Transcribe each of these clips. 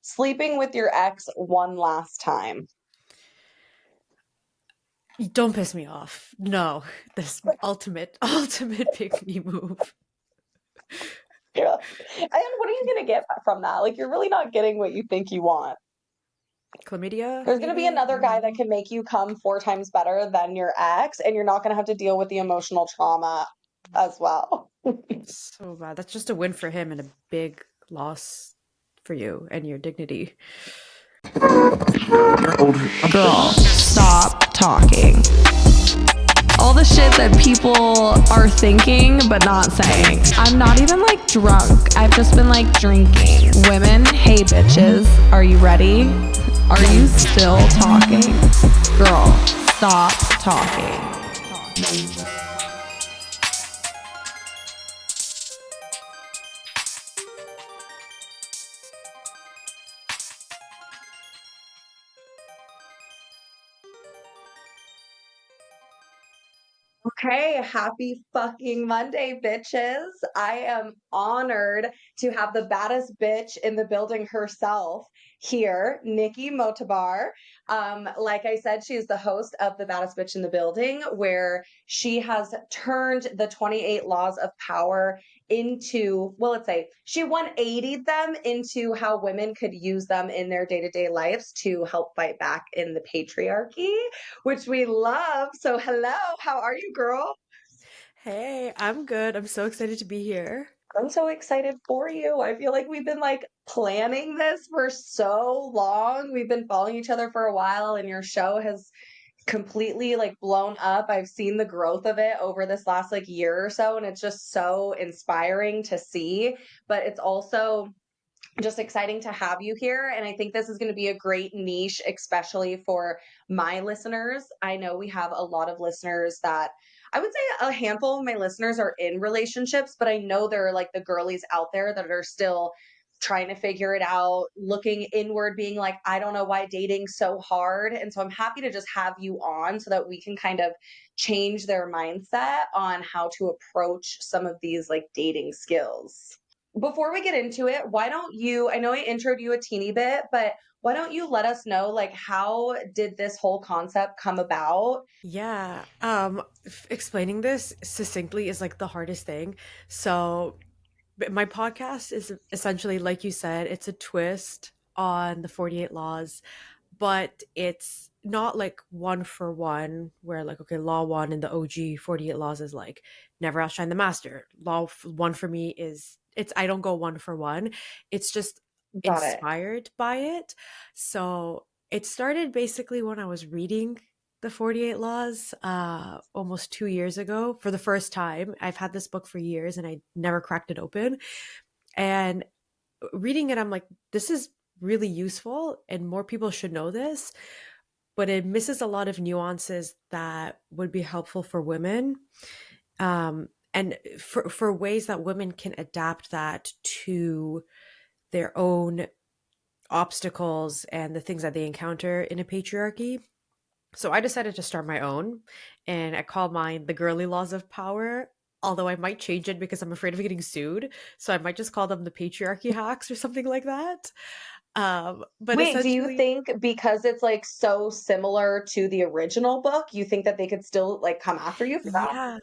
sleeping with your ex one last time. Don't piss me off. No, this ultimate pick me move. Yeah. And what are you going to get from that? Like, you're really not getting what you think you want. Chlamydia, There's going to be maybe? I another don't guy that know. can make you come 4 times better than your ex, and you're not going to have to deal with the emotional trauma as well. So bad. That's just a win for him and a big loss for you and your dignity. Girl, stop talking. All the shit that people are thinking but not saying. I'm not even like drunk. I've just been like drinking. Women, hey bitches, are you ready? Are you still talking? Girl, stop talking. Okay, happy fucking Monday, bitches. I am honored to have the baddest bitch in the building herself here, Neeki Motabar. Like I said, she is the host of the baddest bitch in the building, where she has turned the 28 laws of power into, well, let's say she 180'd them into how women could use them in their day-to-day lives to help fight back in the patriarchy, which we love. So, hello, how are you, girl? Hey, I'm good. I'm so excited to be here. I'm so excited for you. I feel like we've been like planning this for so long. We've been following each other for a while, and your show has completely like blown up. I've seen the growth of it over this last like year or so, and it's just so inspiring to see. But it's also just exciting to have you here. And I think this is going to be a great niche, especially for my listeners. I know we have a lot of listeners that I would say a handful of my listeners are in relationships, but I know there are like the girlies out there that are still trying to figure it out, looking inward, being like, I don't know why dating's so hard. And so I'm happy to just have you on so that we can kind of change their mindset on how to approach some of these like dating skills. Before we get into it, why don't you, I know I introed you a teeny bit, but why don't you let us know, like, how did this whole concept come about? Yeah, explaining this succinctly is like the hardest thing. So, my podcast is essentially, like you said, it's a twist on the 48 laws, but it's not like one for one, where like, okay, law one in the OG 48 laws is like never outshine the master. One for me is I don't go one for one. It's just Got it. inspired by it. So it started basically when I was reading the 48 laws almost 2 years ago for the first time. I've had this book for years and I never cracked it open. And reading it, I'm like, this is really useful and more people should know this, but it misses a lot of nuances that would be helpful for women. And for ways that women can adapt that to their own obstacles and the things that they encounter in a patriarchy. So I decided to start my own, and I called mine the Girly Laws of Power. Although I might change it because I'm afraid of getting sued, so I might just call them the patriarchy hacks or something like that. But Wait, do you essentially, think because it's like so similar to the original book, you think that they could still like come after you for that? yeah,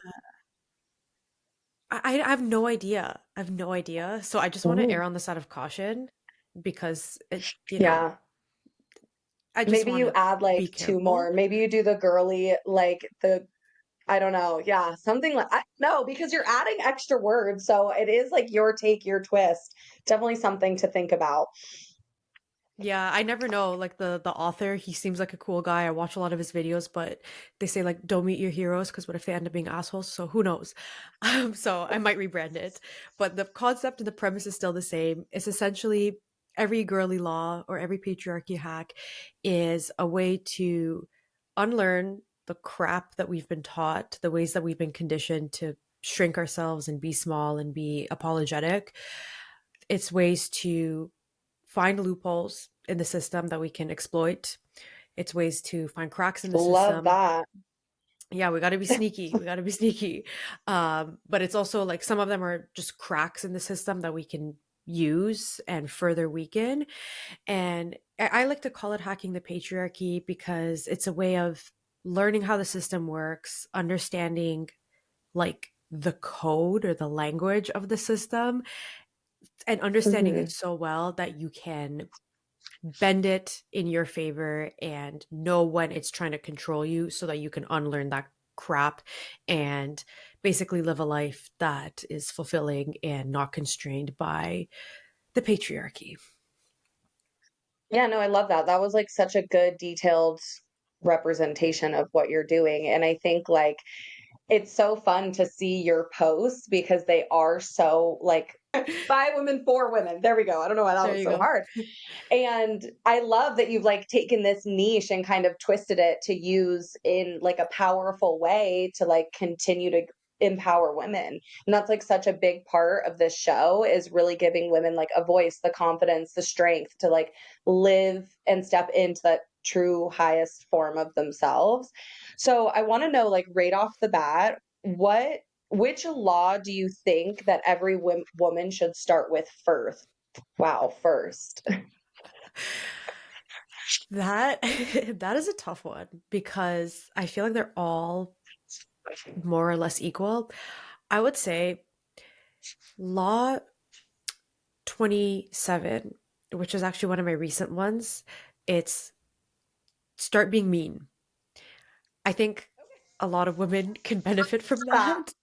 I have no idea. I have no idea. So I just want to err Ooh. on the side of caution because Yeah. I just Maybe want you to add like be two careful. more. Maybe you do the girly, like the I don't know. Yeah, something like no, because you're adding extra words, so it is like your take, your twist. Definitely something to think about. Yeah, I never know. Like the author, he seems like a cool guy. I watch a lot of his videos, but they say like don't meet your heroes because what if they end up being assholes? So who knows? So I might rebrand it. But the concept and the premise is still the same. It's essentially every girly law or every patriarchy hack is a way to unlearn the crap that we've been taught, the ways that we've been conditioned to shrink ourselves and be small and be apologetic. It's ways to find loopholes in the system that we can exploit. It's ways to find cracks in the Love system. that. Yeah, we got to be sneaky. We got to be sneaky. But it's also like some of them are just cracks in the system that we can use and further weaken. And I like to call it hacking the patriarchy because it's a way of learning how the system works, understanding like the code or the language of the system, and understanding Hmm. it so well that you can bend it in your favor and know when it's trying to control you so that you can unlearn that crap and basically live a life that is fulfilling and not constrained by the patriarchy. Yeah, no, I love that. That was like such a good detailed representation of what you're doing. And I think like it's so fun to see your posts because they are so like by women for women. There we go. I don't know why that There was you so go. hard. And I love that you've like taken this niche and kind of twisted it to use in like a powerful way to like continue to empower women. And that's like such a big part of this show is really giving women like a voice, the confidence, the strength to like live and step into that true highest form of themselves. So I want to know like right off the bat, what which law do you think that every woman should start with first? Wow, first. That that is a tough one because I feel like they're all more or less equal. I would say law 27, which is actually one of my recent ones. It's start being mean. I think a lot of women can benefit from Ah, that.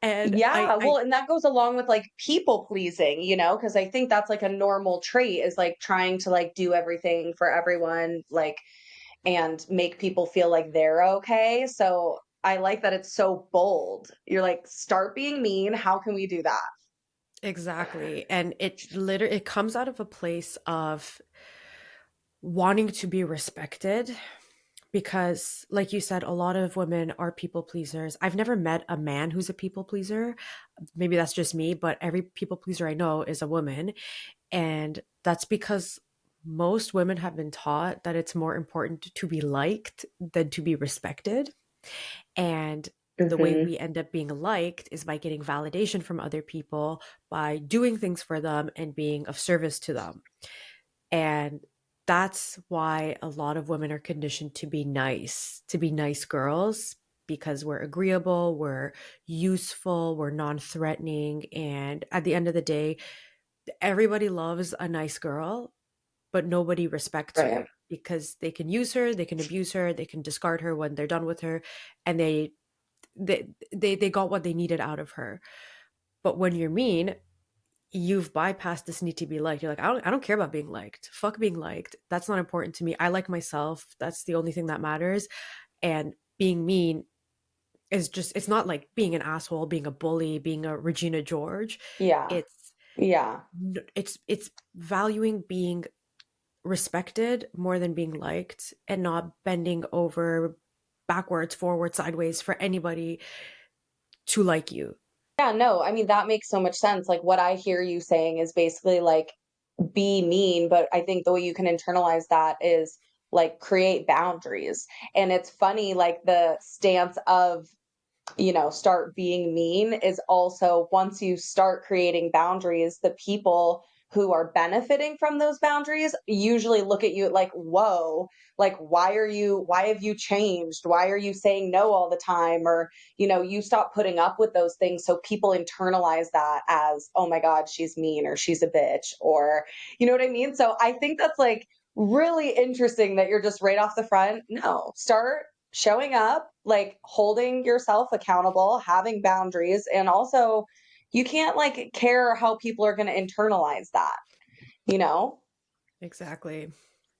And yeah, I well, and that goes along with like people pleasing, because I think that's like a normal trait is like trying to like do everything for everyone, like, and make people feel like they're okay. So I like that it's so bold. You're like, start being mean. How can we do that? exactly. And it comes out of a place of wanting to be respected because like you said, a lot of women are people pleasers. I've never met a man who's a people pleaser. Maybe that's just me, but every people pleaser I know is a woman. And that's because most women have been taught that it's more important to be liked than to be respected. And the way Hmm. we end up being liked is by getting validation from other people, by doing things for them and being of service to them. And that's why a lot of women are conditioned to be nice girls, because we're agreeable, we're useful, we're non threatening. And at the end of the day, everybody loves a nice girl, but nobody respects Right. her because they can use her, they can abuse her, they can discard her when they're done with her, and they got what they needed out of her. But when you're mean, you've bypassed this need to be liked. You're like, I don't care about being liked. Fuck being liked. That's not important to me. I like myself. That's the only thing that matters. And being mean is just, it's not like being an asshole, being a bully, being a Regina George. Yeah. It's Yeah. it's valuing being respected more than being liked and not bending over backwards, forward, sideways for anybody to like you. Yeah, no, I mean, that makes so much sense. Like, what I hear you saying is basically like, be mean, but I think the way you can internalize that is like create boundaries. And it's funny, like, the stance of start being mean is also once you start creating boundaries, the people who are benefiting from those boundaries usually look at you like, whoa, like, why have you changed? Why are you saying no all the time? Or, you stop putting up with those things. So people internalize that as, oh my God, she's mean or she's a bitch or, you know what I mean? So I think that's like really interesting that you're just right off the front. No, start showing up, like holding yourself accountable, having boundaries, and also you can't like care how people are going to internalize that, you know? Exactly.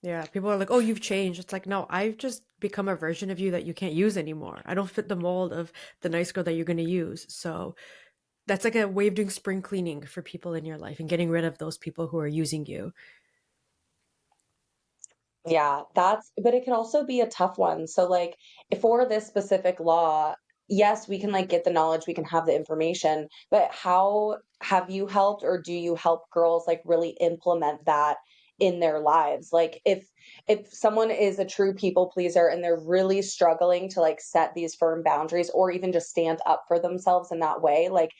Yeah, people are like, "Oh, you've changed." It's like, "No, I've just become a version of you that you can't use anymore. I don't fit the mold of the nice girl that you're going to use." So, that's like a way of doing spring cleaning for people in your life and getting rid of those people who are using you. Yeah, but it can also be a tough one. So, like, for this specific law, yes, we can like get the knowledge, we can have the information, but how have you helped or do you help girls like really implement that in their lives? Like, if someone is a true people pleaser and they're really struggling to like set these firm boundaries or even just stand up for themselves in that way, like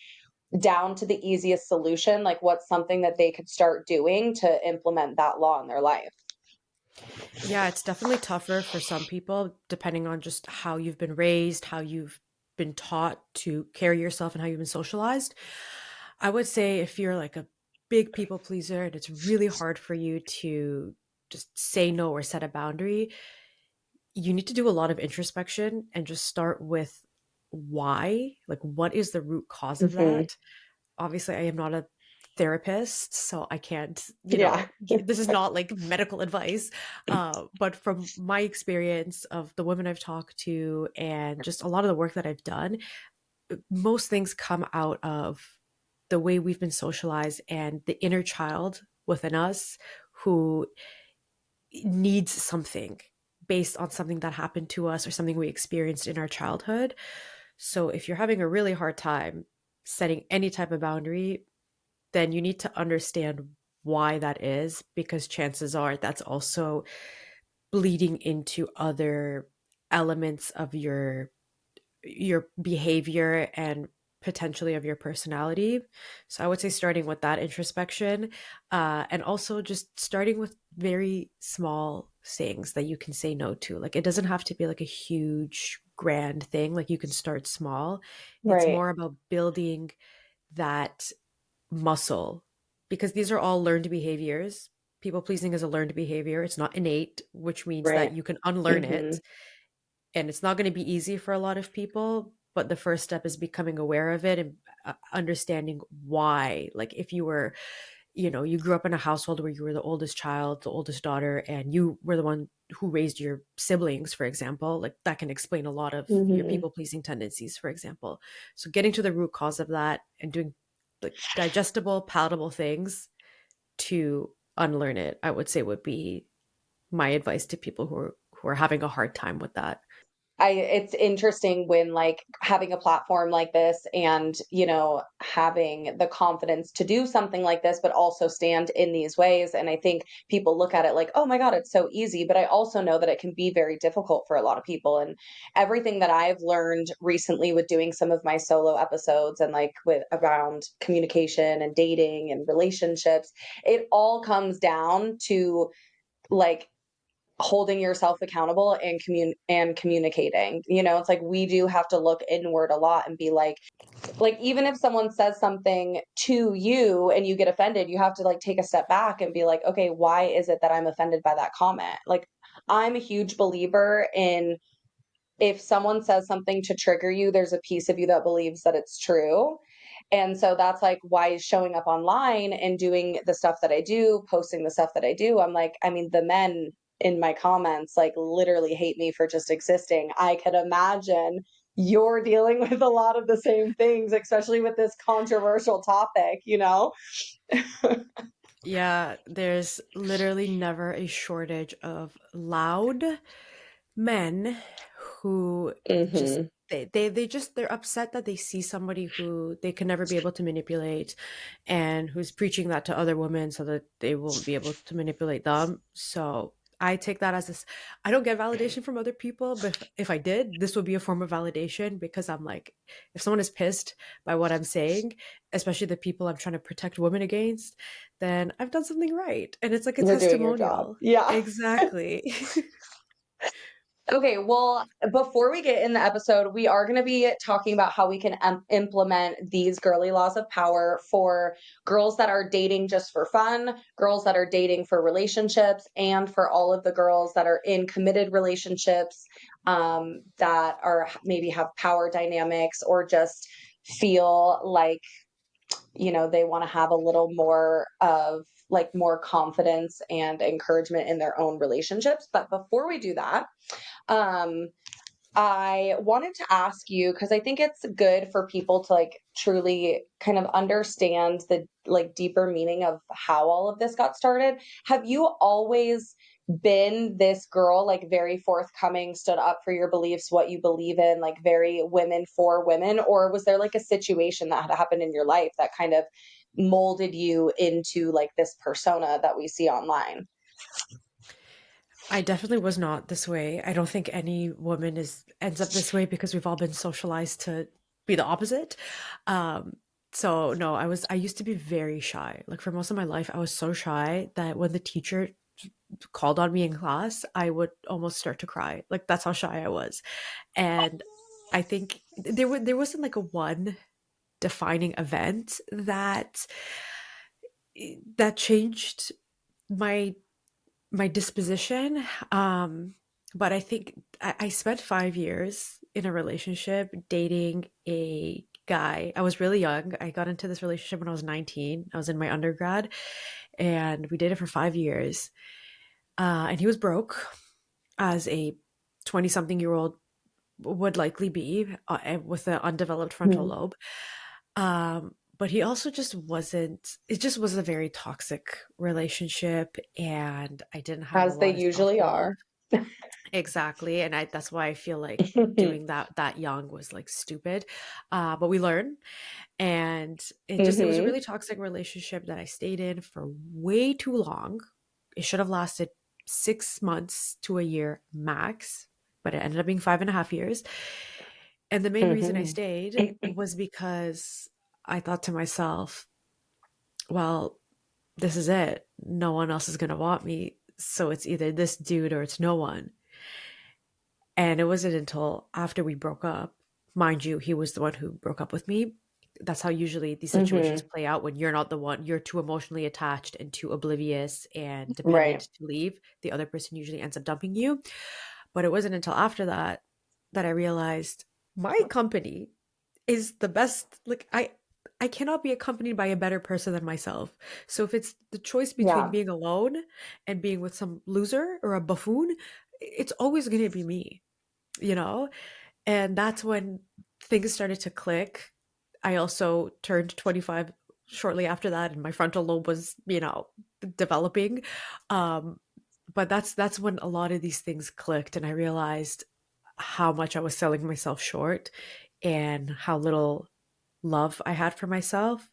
down to the easiest solution, like what's something that they could start doing to implement that law in their life? Yeah, it's definitely tougher for some people, depending on just how you've been raised, how you've been taught to carry yourself, and how you've been socialized. I would say if you're like a big people pleaser and it's really hard for you to just say no or set a boundary, you need to do a lot of introspection and just start with why, like what is the root cause of Hmm. that. Obviously, I am not a therapist, so I can't, Yeah. this is not like medical advice. But from my experience of the women I've talked to and just a lot of the work that I've done, most things come out of the way we've been socialized and the inner child within us who needs something based on something that happened to us or something we experienced in our childhood. So if you're having a really hard time setting any type of boundary, then you need to understand why that is, because chances are that's also bleeding into other elements of your behavior and potentially of your personality. So I would say starting with that introspection, and also just starting with very small things that you can say no to. Like it doesn't have to be like a huge grand thing. Like you can start small. It's Right. more about building that muscle, because these are all learned behaviors. People pleasing is a learned behavior. It's not innate, which means that Right. you can unlearn Hmm. it, and it's not going to be easy for a lot of people, but the first step is becoming aware of it and understanding why. Like if you were, you grew up in a household where you were the oldest child, the oldest daughter, and you were the one who raised your siblings, for example, like that can explain a lot of your Hmm. people pleasing tendencies, for example. So getting to the root cause of that and doing like digestible, palatable things to unlearn it, I would say would be my advice to people who are having a hard time with that. It's interesting when like having a platform like this and, having the confidence to do something like this, but also stand in these ways. And I think people look at it like, oh my God, it's so easy. But I also know that it can be very difficult for a lot of people. And everything that I've learned recently with doing some of my solo episodes and like with around communication and dating and relationships, it all comes down to like holding yourself accountable and communicating. It's like we do have to look inward a lot and be like even if someone says something to you and you get offended, you have to like take a step back and be like, okay, why is it that I'm offended by that comment? Like I'm a huge believer in, if someone says something to trigger you, there's a piece of you that believes that it's true. And so that's like why showing up online and doing the stuff that I do, posting the stuff that I do, I'm like, I mean, the men in my comments like literally hate me for just existing. I could imagine you're dealing with a lot of the same things, especially with this controversial topic, you know? Yeah, there's literally never a shortage of loud men who just Hmm. they're upset that they see somebody who they can never be able to manipulate and who's preaching that to other women so that they won't be able to manipulate them. So I take that as this. I don't get validation from other people, but if I did, this would be a form of validation, because I'm like, if someone is pissed by what I'm saying, especially the people I'm trying to protect women against, then I've done something right. And it's like a You're doing your job. testimonial. Yeah. Exactly. Okay, well, before we get in the episode, we are going to be talking about how we can implement these girly laws of power for girls that are dating just for fun, girls that are dating for relationships, and for all of the girls that are in committed relationships, that are maybe have power dynamics or just feel like, they want to have a little more of like more confidence and encouragement in their own relationships. But before we do that, um, I wanted to ask you, because I think it's good for people to like truly kind of understand the like deeper meaning of how all of this got started. Have you always been this girl, like very forthcoming, stood up for your beliefs, what you believe in, like very women for women? Or was there like a situation that had happened in your life that kind of molded you into like this persona that we see online? I definitely was not this way. I don't think any woman is ends up this way, because we've all been socialized to be the opposite. Um, So no, I used to be very shy. Like for most of my life, I was so shy that when the teacher called on me in class, I would almost start to cry. Like that's how shy I was. And I think there wasn't like a one defining event that changed my my disposition. But I think I spent 5 years in a relationship dating a guy. I was really young. I got into this relationship when I was 19. I was in my undergrad and we dated for 5 years. And he was broke, as a 20 something year old would likely be, with an undeveloped frontal Mhm. lobe. But he also just wasn't, it just was a very toxic relationship, and I didn't have a As they lot of usually self-love. are. Exactly. And that's why I feel like doing that young was like stupid. But we learn. And it was a Hmm. really toxic relationship that I stayed in for way too long. It should have lasted 6 months to a year max, but it ended up being 5.5 years. And the main reason I Hmm. stayed was because I thought to myself, well, this is it. No one else is going to want me. So it's either this dude or it's no one. And it wasn't until after we broke up, mind you, he was the one who broke up with me. That's how usually these situations Hmm. play out when you're not the one, you're too emotionally attached and too oblivious and dependent Right. to leave. The other person usually ends up dumping you. But it wasn't until after that that I realized my company is the best. Like I cannot be accompanied by a better person than myself. So if it's the choice between Yeah. being alone and being with some loser or a buffoon, it's always going to be me, you know? And that's when things started to click. I also turned 25 shortly after that, and my frontal lobe was, developing. Um, but that's when a lot of these things clicked, and I realized how much I was selling myself short and how little love I had for myself.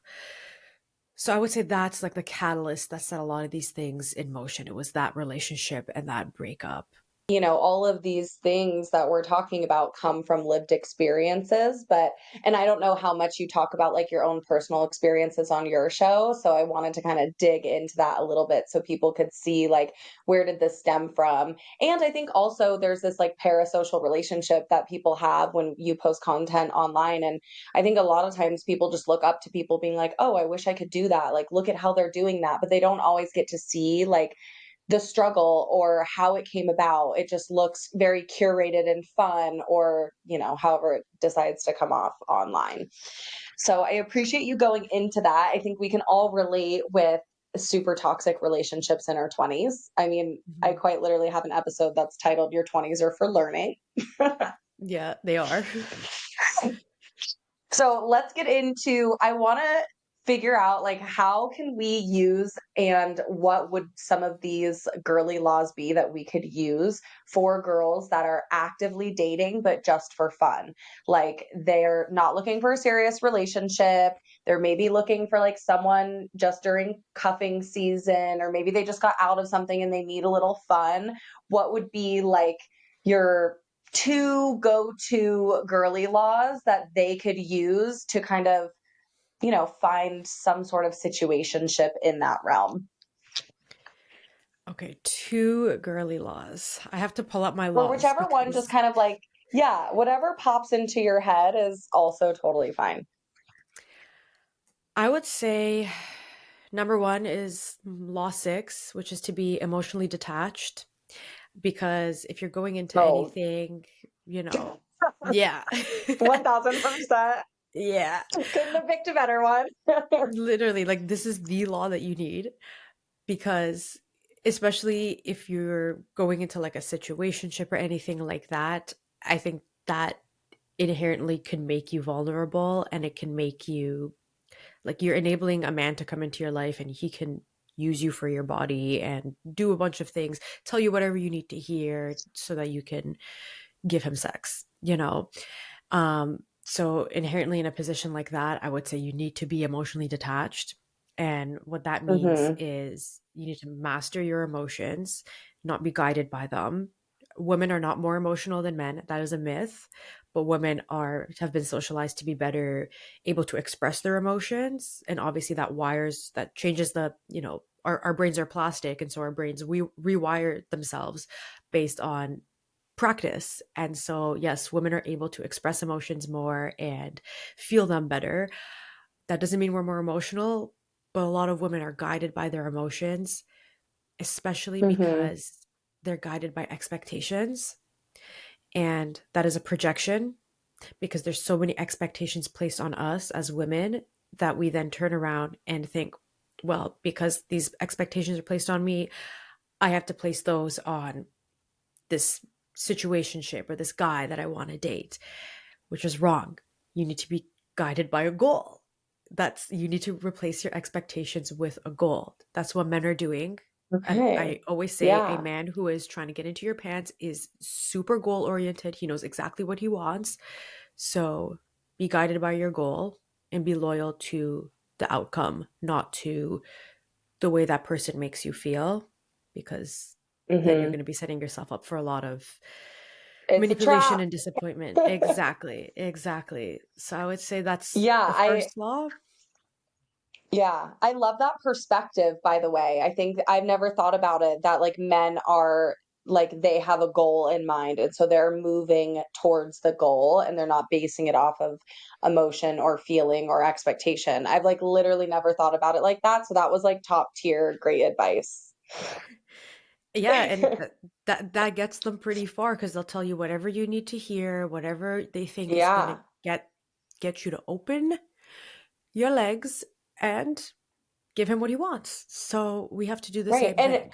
So I would say that's like the catalyst that set a lot of these things in motion. It was that relationship and that breakup. All of these things that we're talking about come from lived experiences, but and I don't know how much you talk about like your own personal experiences on your show, so I wanted to kind of dig into that a little bit so people could see like where did this stem from. And I think also there's this like parasocial relationship that people have when you post content online, and I think a lot of times people just look up to people being like, "Oh, I wish I could do that." Like, look at how they're doing that, but they don't always get to see like the struggle or how it came about. It just looks very curated and fun, or, however it decides to come off online. So I appreciate you going into that. I think we can all relate with super toxic relationships in our 20s. I mean, I Mhm. quite literally have an episode that's titled Your 20s Are for Learning. Yeah, they are. So let's get into, I want to figure out like how can we use and what would some of these girly laws be that we could use for girls that are actively dating but just for fun. Like they're not looking for a serious relationship, they're maybe looking for like someone just during cuffing season, or maybe they just got out of something and they need a little fun. What would be like your two go-to girly laws that they could use to kind of, find some sort of situationship in that realm? Okay, two girly laws. I have to pull up my Or laws whichever one, just because kind of like, yeah, whatever pops into your head is also totally fine. I would say number one is law six, which is to be emotionally detached. Because if you're going into Oh, anything, you know, yeah. 1000%. Yeah. Couldn't have picked a better one. Literally, like this is the law that you need, because especially if you're going into like a situationship or anything like that, I think that inherently can make you vulnerable, and it can make you like you're enabling a man to come into your life and he can use you for your body and do a bunch of things, tell you whatever you need to hear so that you can give him sex, you know? So inherently in a position like that, I would say you need to be emotionally detached. And what that means Hmm. is you need to master your emotions, not be guided by them. Women are not more emotional than men. That is a myth. but women have been socialized to be better able to express their emotions. And obviously that changes our brains are plastic, and so our brains rewire themselves based on practice. And so yes, women are able to express emotions more and feel them better. That doesn't mean we're more emotional, but a lot of women are guided by their emotions, especially Mm-hmm. because they're guided by expectations. And that is a projection, because there's so many expectations placed on us as women that we then turn around and think, well, because these expectations are placed on me, I have to place those on this situationship or this guy that I want to date, which is wrong. You need to be guided by a goal. You need to replace your expectations with a goal. That's what men are doing. And I Okay. always say a Yeah. man who is trying to get into your pants is super goal oriented. He knows exactly what he wants. So be guided by your goal and be loyal to the outcome, not to the way that person makes you feel, because then you're Mm-hmm. going to be setting yourself up for a lot of It's a manipulation trap. and disappointment. Exactly. Exactly. So I would say that's Yeah, the first law. I love that perspective, by the way. I think I've never thought about it that like men are like they have a goal in mind and so they're moving towards the goal and they're not basing it off of emotion or feeling or expectation. I've like literally never thought about it like that. So that was like top tier great advice. Yeah, and that gets them pretty far, because they'll tell you whatever you need to hear, whatever they think is going to Yeah. get you to open your legs and give him what he wants. So we have to do the Right. same thing.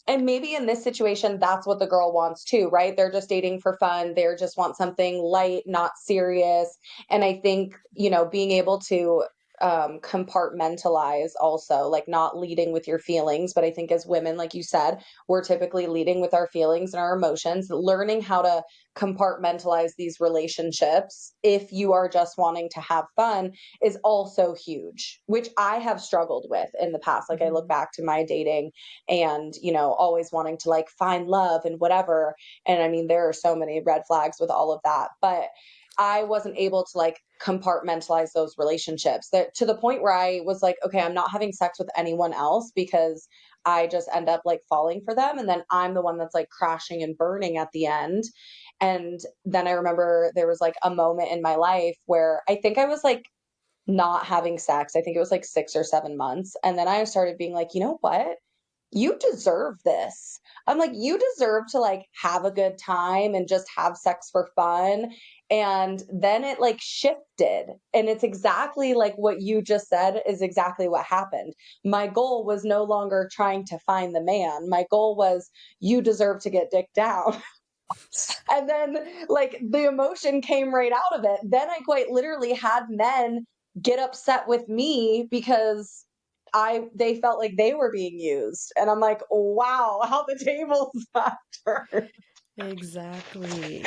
And maybe in this situation, that's what the girl wants too, right? They're just dating for fun. They just want something light, not serious. And I think, being able to compartmentalize also, like not leading with your feelings. But I think as women, like you said, we're typically leading with our feelings and our emotions, learning how to compartmentalize these relationships if you are just wanting to have fun is also huge, which I have struggled with in the past. Like I look Mhm. back to my dating and always wanting to like find love and whatever, and I mean there are so many red flags with all of that, but I wasn't able to like compartmentalize those relationships, that to the point where I was like, okay, I'm not having sex with anyone else because I just end up like falling for them, and then I'm the one that's like crashing and burning at the end. And then I remember there was like a moment in my life where I think I was like not having sex. I think it was like 6 or 7 months. And then I started being like, you know what? You deserve this. I'm like, you deserve to like have a good time and just have sex for fun. And then it like shifted. And it's exactly like what you just said is exactly what happened. My goal was no longer trying to find the man. My goal was you deserve to get dick down. And then like the emotion came right out of it. Then I quite literally had men get upset with me because they felt like they were being used. And I'm like, wow, how the tables got turned. Exactly.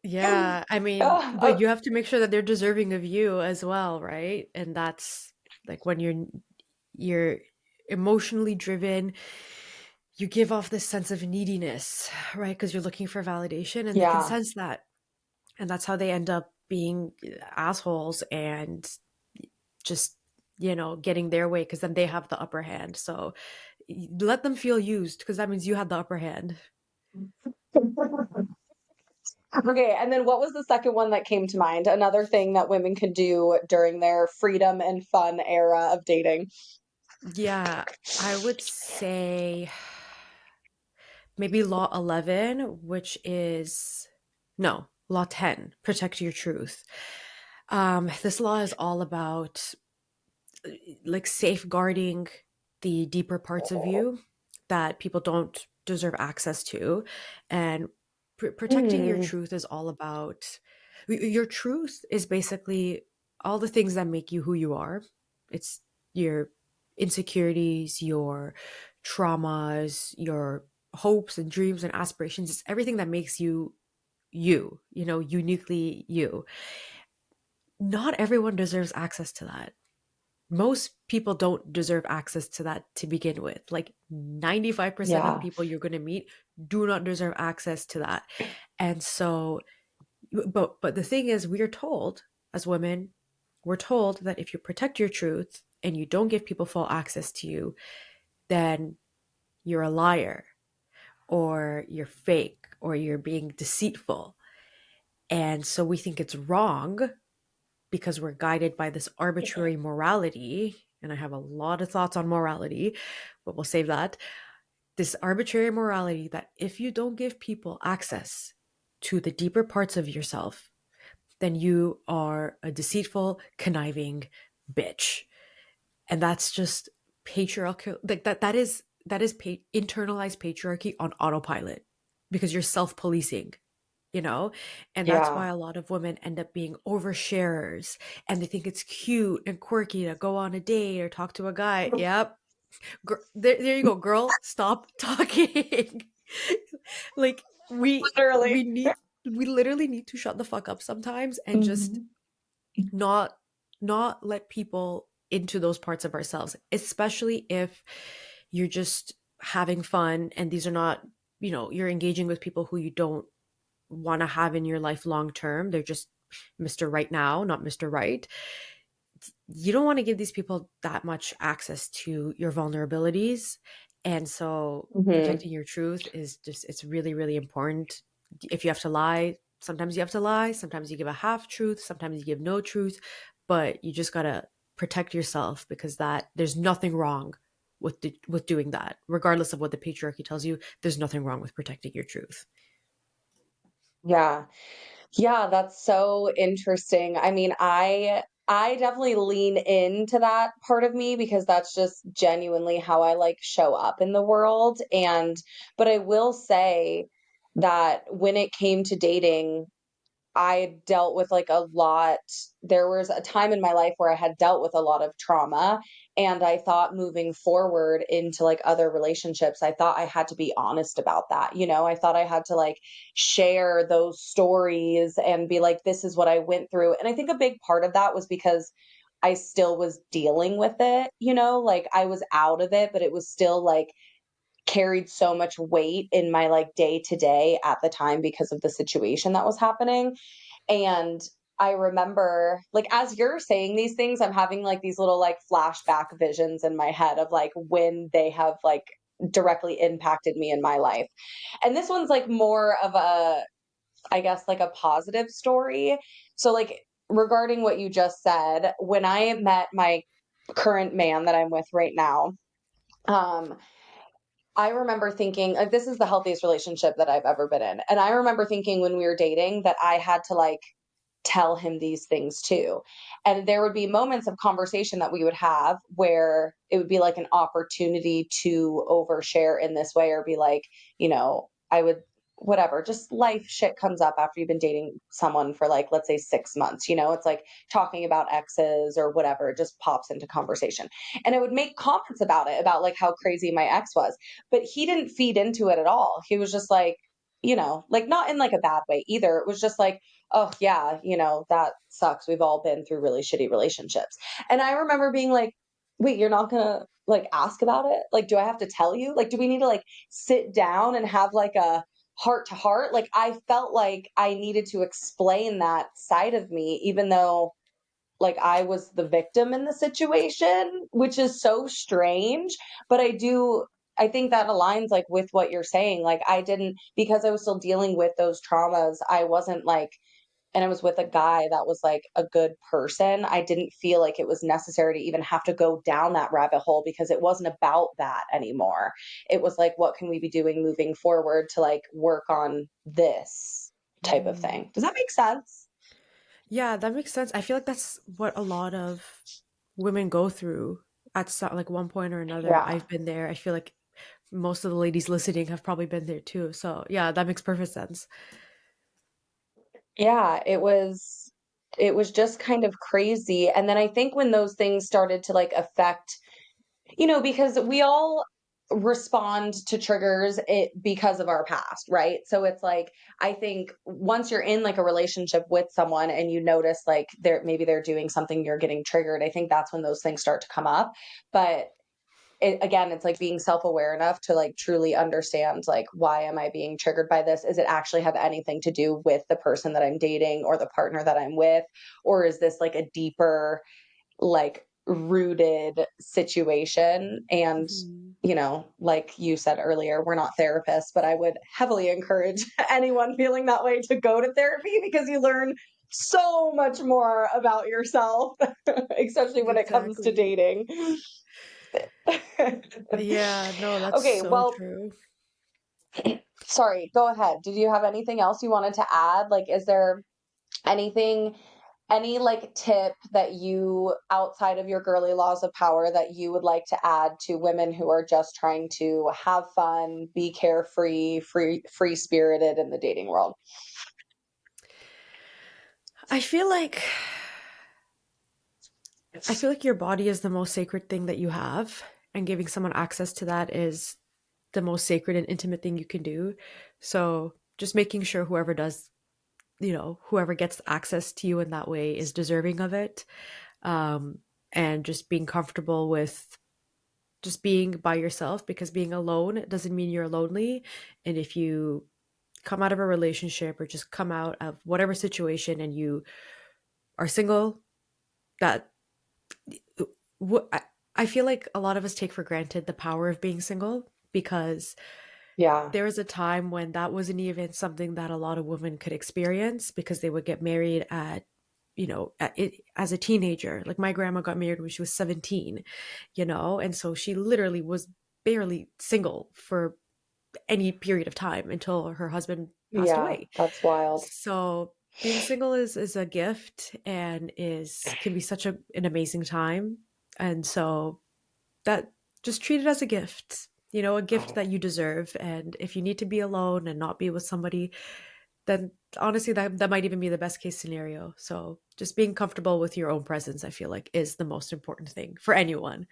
Yeah, I mean, Oh, but you have to make sure that they're deserving of you as well, right? And that's like when you're emotionally driven, you give off this sense of neediness, right? Because you're looking for validation and they can yeah. sense that. And that's how they end up being assholes and just, getting their way, because then they have the upper hand. So let them feel used, because that means you had the upper hand. Okay, and then what was the second one that came to mind? Another thing that women could do during their freedom and fun era of dating. Yeah, I would say maybe law 11, which is no, law 10, protect your truth. This law is all about like safeguarding the deeper parts of you that people don't deserve access to. And protecting your Hmm. truth is all about your truth is basically all the things that make you who you are. It's your insecurities, your traumas, your hopes and dreams and aspirations. It's everything that makes you you, uniquely you. Not everyone deserves access to that. most people don't deserve access to that to begin with. Like 95% of Yeah. people you're going to meet do not deserve access to that. And so, but the thing is, we are told as women, we're told that if you protect your truth and you don't give people full access to you, then you're a liar, or you're fake, or you're being deceitful. And so we think it's wrong because we're guided by this arbitrary morality. And I have a lot of thoughts on morality, but we'll save that. This arbitrary morality that if you don't give people access to the deeper parts of yourself, then you are a deceitful, conniving bitch. And that's just patriarchal. Like that is internalized patriarchy on autopilot, because you're self-policing, you know. And that's Yeah. why a lot of women end up being oversharers, and they think it's cute and quirky to go on a date or talk to a guy. Yep. There you go, girl, stop talking. Like Literally. we literally need to shut the fuck up sometimes and just Mhm. not let people into those parts of ourselves, especially if you're just having fun and these are not, you're engaging with people who you don't want to have in your life long term. They're just Mr. Right now, not Mr. Right. You don't want to give these people that much access to your vulnerabilities. And so Mhm. protecting your truth is just, it's really, really important. If you have to lie, sometimes you have to lie. Sometimes you give a half truth. Sometimes you give no truth. But you just got to protect yourself, because that there's nothing wrong with doing that. Regardless of what the patriarchy tells you, there's nothing wrong with protecting your truth. Yeah. Yeah, that's so interesting. I mean, I definitely lean into that part of me because that's just genuinely how I like show up in the world. And but I will say that when it came to dating, I dealt with like a lot. There was a time in my life where I had dealt with a lot of trauma. And I thought moving forward into like other relationships, I thought I had to be honest about that. I thought I had to like share those stories and be like, this is what I went through. And I think a big part of that was because I still was dealing with it, like I was out of it, but it was still like carried so much weight in my like day to day at the time because of the situation that was happening. And I remember, like, as you're saying these things, I'm having like these little like flashback visions in my head of like when they have like directly impacted me in my life. And this one's like more of a, I guess, like a positive story. So, like, regarding what you just said, when I met my current man that I'm with right now, um, I remember thinking, like, this is the healthiest relationship that I've ever been in. And I remember thinking when we were dating that I had to like tell him these things too. And there would be moments of conversation that we would have where it would be like an opportunity to overshare in this way or be like, I would, whatever, just life shit comes up after you've been dating someone for like, let's say 6 months, it's like talking about exes or whatever, it just pops into conversation. And I would make comments about it, about like how crazy my ex was. But he didn't feed into it at all. He was just like, like not in like a bad way either. It was just like, oh yeah, that sucks. We've all been through really shitty relationships. And I remember being like, wait, you're not gonna like ask about it? Like, do I have to tell you? Like, do we need to like sit down and have like a heart to heart? Like, I felt like I needed to explain that side of me, even though like I was the victim in the situation, which is so strange. But I think that aligns like with what you're saying. Like I didn't, because I was still dealing with those traumas, I wasn't like, and I was with a guy that was like a good person. I didn't feel like it was necessary to even have to go down that rabbit hole because it wasn't about that anymore. It was like, what can we be doing moving forward to like work on this type of Mhm. thing? Does that make sense? Yeah, that makes sense. I feel like that's what a lot of women go through at like one point or another. Yeah. I've been there. I feel like most of the ladies listening have probably been there too. So yeah, that makes perfect sense. Yeah, it was just kind of crazy. And then I think when those things started to like affect, because we all respond to triggers it because of our past, right? So it's like, I think once you're in like a relationship with someone and you notice like they're doing something, you're getting triggered, I think that's when those things start to come up. But again, it's like being self-aware enough to like truly understand like, why am I being triggered by this? Is it actually have anything to do with the person that I'm dating or the partner that I'm with? Or is this like a deeper, like rooted situation? And Mhm. like you said earlier, we're not therapists, but I would heavily encourage anyone feeling that way to go to therapy, because you learn so much more about yourself, especially when it comes to Exactly. dating. Yeah, no, that's Okay, so well, true. sorry, go ahead. Did you have anything else you wanted to add? Like, is there anything, any like tip that you, outside of your girly laws of power, that you would like to add to women who are just trying to have fun, be carefree, free spirited in the dating world? I feel like I feel like your body is the most sacred thing that you have, and giving someone access to that is the most sacred and intimate thing you can do. So, just making sure whoever gets access to you in that way is deserving of it. Um, and just being comfortable with just being by yourself, because being alone doesn't mean you're lonely. And if you come out of a relationship or just come out of whatever situation and you are single, that I I feel like a lot of us take for granted the power of being single, because Yeah. there was a time when that wasn't even something that a lot of women could experience, because they would get married as a teenager. Like my grandma got married when she was 17, and so she literally was barely single for any period of time until her husband passed Yeah, away. that's wild. So being single is a gift, and is can be such an amazing time. And so that, just treat it as a gift, a gift that you deserve. And if you need to be alone and not be with somebody, then honestly that might even be the best case scenario. So just being comfortable with your own presence, I feel like, is the most important thing for anyone.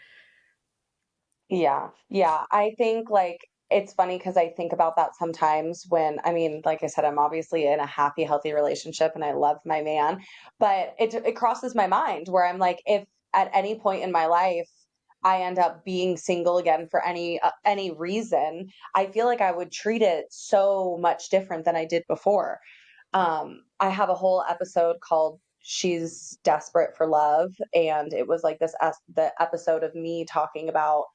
Yeah. Yeah. I think like it's funny because I think about that sometimes when, I mean, like I said, I'm obviously in a happy, healthy relationship and I love my man, but it crosses my mind where I'm like, if at any point in my life I end up being single again for any reason, I feel like I would treat it so much different than I did before. I have a whole episode called She's Desperate for Love, and it was like the episode of me talking about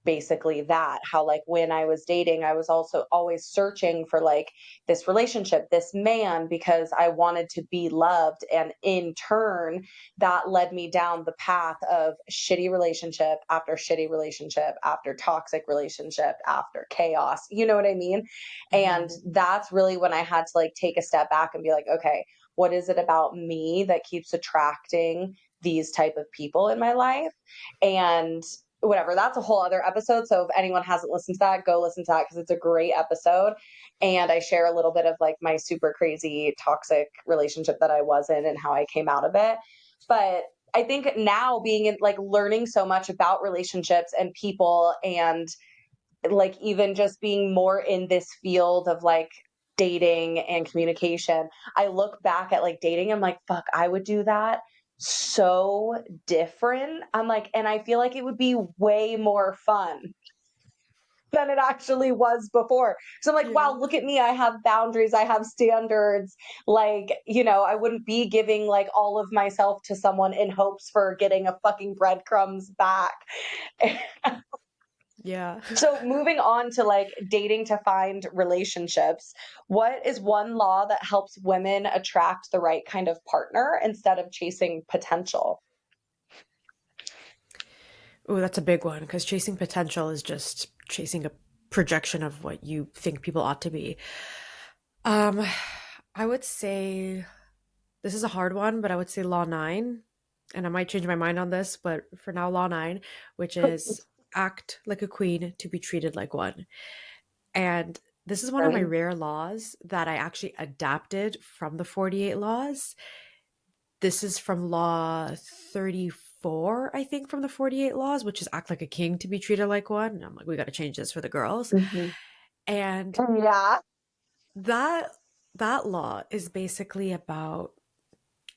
basically that, how like when I was dating I was also always searching for like this relationship, this man, because I wanted to be loved, and in turn that led me down the path of shitty relationship after toxic relationship after chaos, you know what I mean? And Mhm. that's really when I had to like take a step back and be like, okay, what is it about me that keeps attracting these type of people in my life? And whatever, that's a whole other episode, so if anyone hasn't listened to that, go listen to that because it's a great episode. And I share a little bit of like my super crazy toxic relationship that I was in and how I came out of it. But I think now, being in like learning so much about relationships and people, and like even just being more in this field of like dating and communication, I look back at like dating, I'm like, fuck, I would do that so different. I'm like, and I feel like it would be way more fun than it actually was before. So I'm like, Yeah. wow, look at me. I have boundaries, I have standards. Like, I wouldn't be giving like all of myself to someone in hopes for getting a fucking breadcrumbs back. Yeah. So moving on to like dating to find relationships, what is one law that helps women attract the right kind of partner instead of chasing potential? Oh, that's a big one, because chasing potential is just chasing a projection of what you think people ought to be. Um, I would say this is a hard one, but I would say Law 9, and I might change my mind on this, but for now, Law 9, which is act like a queen to be treated like one. And this is one of my Right. rare laws that I actually adapted from the 48 laws. This is from Law 34 4, I think, from the 48 laws, which is act like a king to be treated like one. And I'm like, we got to change this for the girls. Mhm. And Yeah. that that law is basically about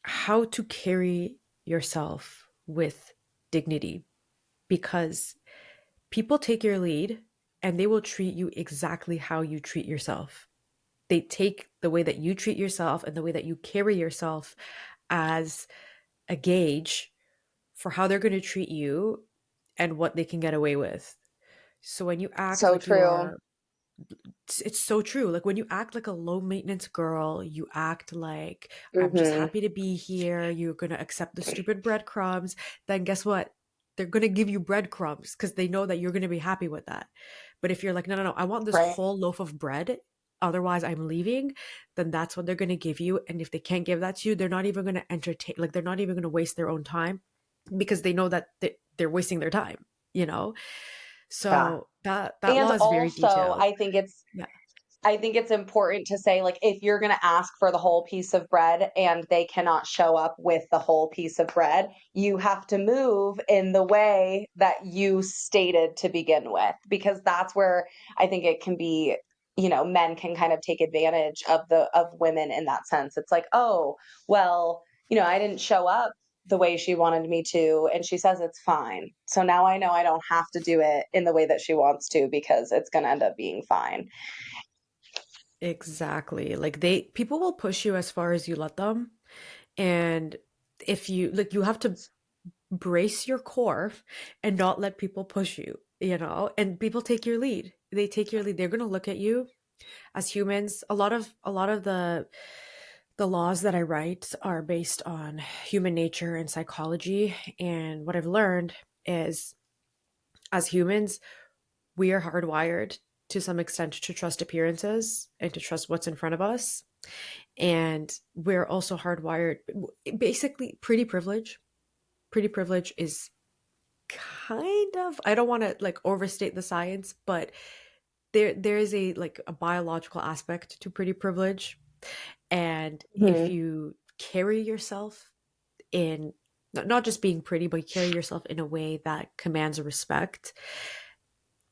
how to carry yourself with dignity, because people take your lead and they will treat you exactly how you treat yourself. They take the way that you treat yourself and the way that you carry yourself as a gauge for how they're going to treat you and what they can get away with. So when you act So like you true. are, it's so true. Like when you act like a low maintenance girl, you act like, I'm just Mhm. happy to be here, you're going to accept the stupid breadcrumbs, then guess what? They're going to give you breadcrumbs because they know that you're going to be happy with that. But if you're like, no, no, no, I want this Right. whole loaf of bread, otherwise I'm leaving, then that's what they're going to give you. And if they can't give that to you, they're not even going to entertain, like, they're not even going to waste their own time because they know that they're wasting their time, you know? Yeah. So that And law is very also, detailed. Yeah. I think it's important to say, like, if you're going to ask for the whole piece of bread and they cannot show up with the whole piece of bread, you have to move in the way that you stated to begin with, because that's where I think it can be, men can kind of take advantage of women in that sense. It's like, oh, well, I didn't show up the way she wanted me to, and she says it's fine. So now I know I don't have to do it in the way that she wants to because it's going to end up being fine. Exactly. Like people will push you as far as you let them. And if you like, you have to brace your core and not let people push you, and people take your lead. They take your lead. They're going to look at you as humans. A lot of the laws that I write are based on human nature and psychology. And what I've learned is, as humans, we are hardwired to some extent to trust appearances and to trust what's in front of us. And we're also hardwired, basically, pretty privilege is kind of, I don't want to like overstate the science, but there is a like a biological aspect to pretty privilege. And if Mhm. you carry yourself in, not just being pretty, but carry yourself in a way that commands respect,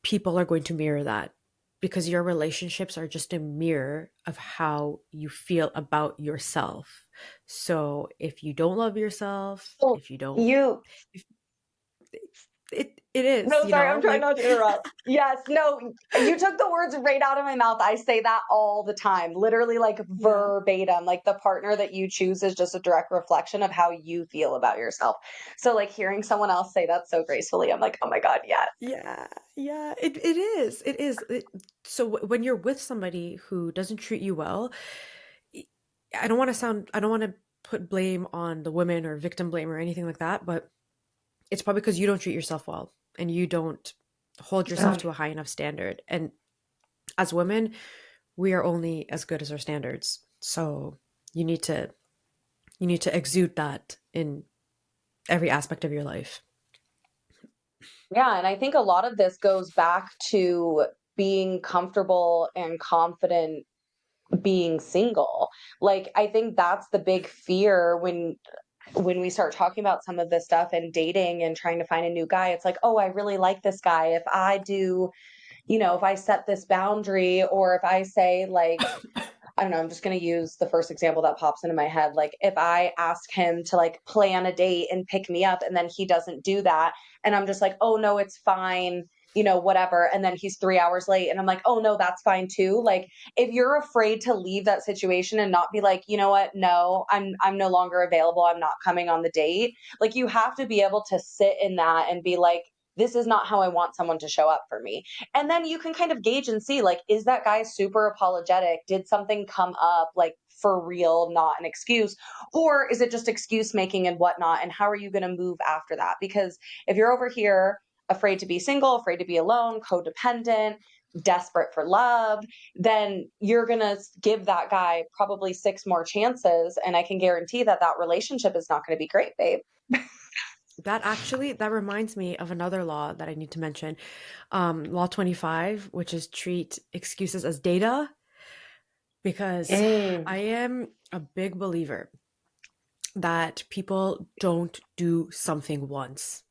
people are going to mirror that, because your relationships are just a mirror of how you feel about yourself. So if you don't love yourself, Well, if you don't, you if it is, no, sorry, I'm trying like, not to interrupt. Yes, no, you took the words right out of my mouth. I say that all the time, literally, like yeah. verbatim. Like, the partner that you choose is just a direct reflection of how you feel about yourself. So, like, hearing someone else say that so gracefully, I'm like, oh my God, yes. Yeah, yeah, it is. It is. So when you're with somebody who doesn't treat you well, I I don't want to put blame on the women or victim blame or anything like that, but it's probably because you don't treat yourself well and you don't hold yourself Yeah. to a high enough standard. And as women, we are only as good as our standards. So you need to exude that in every aspect of your life. Yeah, and I think a lot of this goes back to being comfortable and confident being single. Like, I think that's the big fear when we start talking about some of this stuff and dating and trying to find a new guy. It's like, oh, I really like this guy. If I do, if I set this boundary, or if I say, like, I don't know, I'm just going to use the first example that pops into my head. Like, if I ask him to, like, plan a date and pick me up and then he doesn't do that, and I'm just like, oh no, it's fine, whatever. And then he's 3 hours late and I'm like, oh no, that's fine too. Like, if you're afraid to leave that situation and not be like, you know what, no, I'm no longer available, I'm not coming on the date. Like, you have to be able to sit in that and be like, this is not how I want someone to show up for me. And then you can kind of gauge and see, like, is that guy super apologetic? Did something come up, like, for real, not an excuse? Or is it just excuse making and whatnot? And how are you going to move after that? Because if you're over here afraid to be single, afraid to be alone, codependent, desperate for love, then you're going to give that guy probably 6 more chances. And I can guarantee that that relationship is not going to be great, babe. That reminds me of another law that I need to mention. Law 25, which is treat excuses as data, because Mm. I am a big believer that people don't do something once.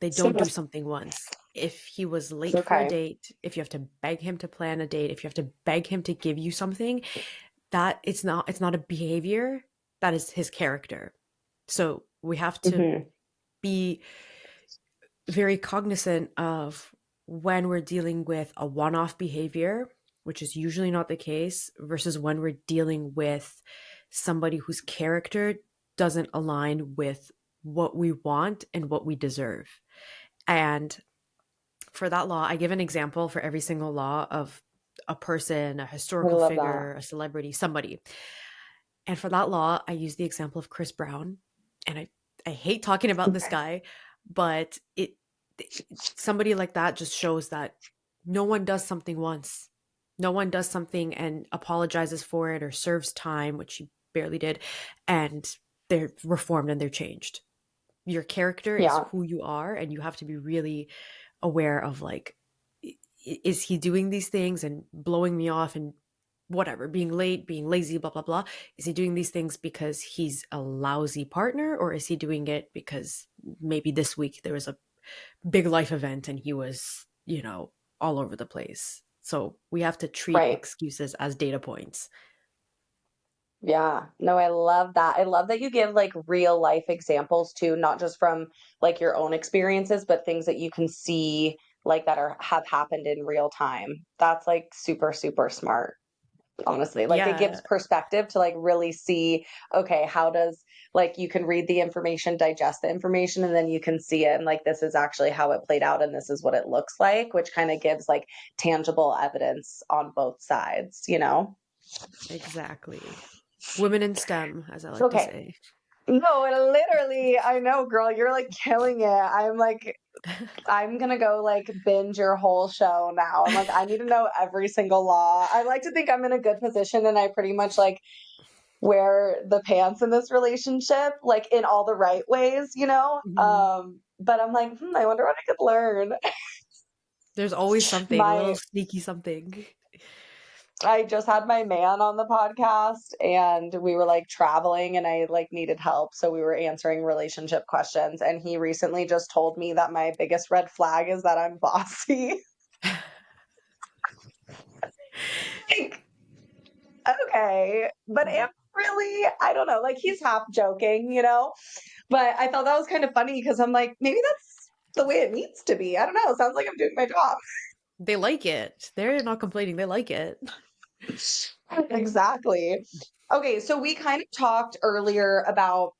They don't do something once. If he was late for a Okay. date, if you have to beg him to plan a date, if you have to beg him to give you something, that it's not a behavior, that is his character. So we have to Hmm. be very cognizant of when we're dealing with a one-off behavior, which is usually not the case, versus when we're dealing with somebody whose character doesn't align with what we want and what we deserve. And for that law, I give an example for every single law of a person, a I historical love that. figure, a celebrity, somebody. And for that law, I use the example of Chris Brown. And I hate talking about this Okay. guy, but somebody like that just shows that no one does something once. No one does something and apologizes for it or serves time, which he barely did, and they're reformed and they're changed. Your character is Yeah. who you are, and you have to be really aware of, like, is he doing these things and blowing me off and whatever, being late, being lazy, blah blah blah? Is he doing these things because he's a lousy partner, or is he doing it because maybe this week there was a big life event and he was, all over the place? So we have to treat Right. excuses as data points. Yeah. No, I love that. I love that you give like real life examples too, not just from like your own experiences, but things that you can see like that are have happened in real time. That's like super, super smart, honestly. Like it gives Yeah, perspective to like really see, okay, how does like you can read the information, digest the information, and then you can see it and like this is actually how it played out and this is what it looks like, which kind of gives like tangible evidence on both sides, you know? exactly. Women in STEM, as I like to Okay. say. No, and literally, I know, girl, you're like killing it. I'm like, I'm gonna go like binge your whole show now. I'm like, I need to know every single law. I like to think I'm in a good position and I pretty much like wear the pants in this relationship, like in all the right ways, you know? Mhm. But I'm like, I wonder what I could learn. There's always something, a little My sneaky something. I just had my man on the podcast and we were like traveling and I like needed help. So we were answering relationship questions. And he recently just told me that my biggest red flag is that I'm bossy. Like, okay. But am I really, I don't know. Like he's half joking, you know? But I thought that was kind of funny because I'm like, maybe that's the way it needs to be. I don't know. Sounds like I'm doing my job. They like it. They're not complaining. They like it. Exactly. Okay, so we kind of talked earlier about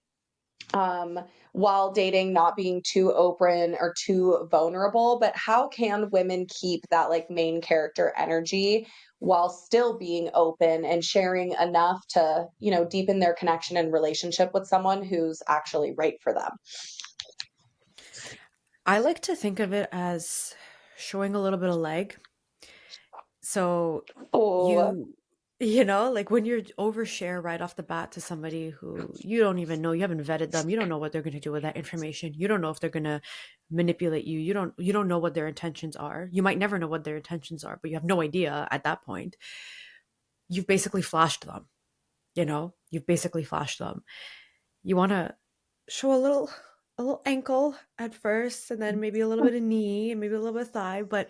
um, while dating not being too open or too vulnerable, but how can women keep that like main character energy while still being open and sharing enough to, you know, deepen their connection and relationship with someone who's actually right for them? I like to think of it as showing a little bit of leg. So Oh, like when you're overshare right off the bat to somebody who you don't even know, you haven't vetted them, you don't know what they're going to do with that information. You don't know if they're going to manipulate you. You don't know what their intentions are. You might never know what their intentions are, but you have no idea at that point. You've basically flashed them, You've basically flashed them. You want to show a little ankle at first, and then maybe a little bit of knee and maybe a little bit of thigh, but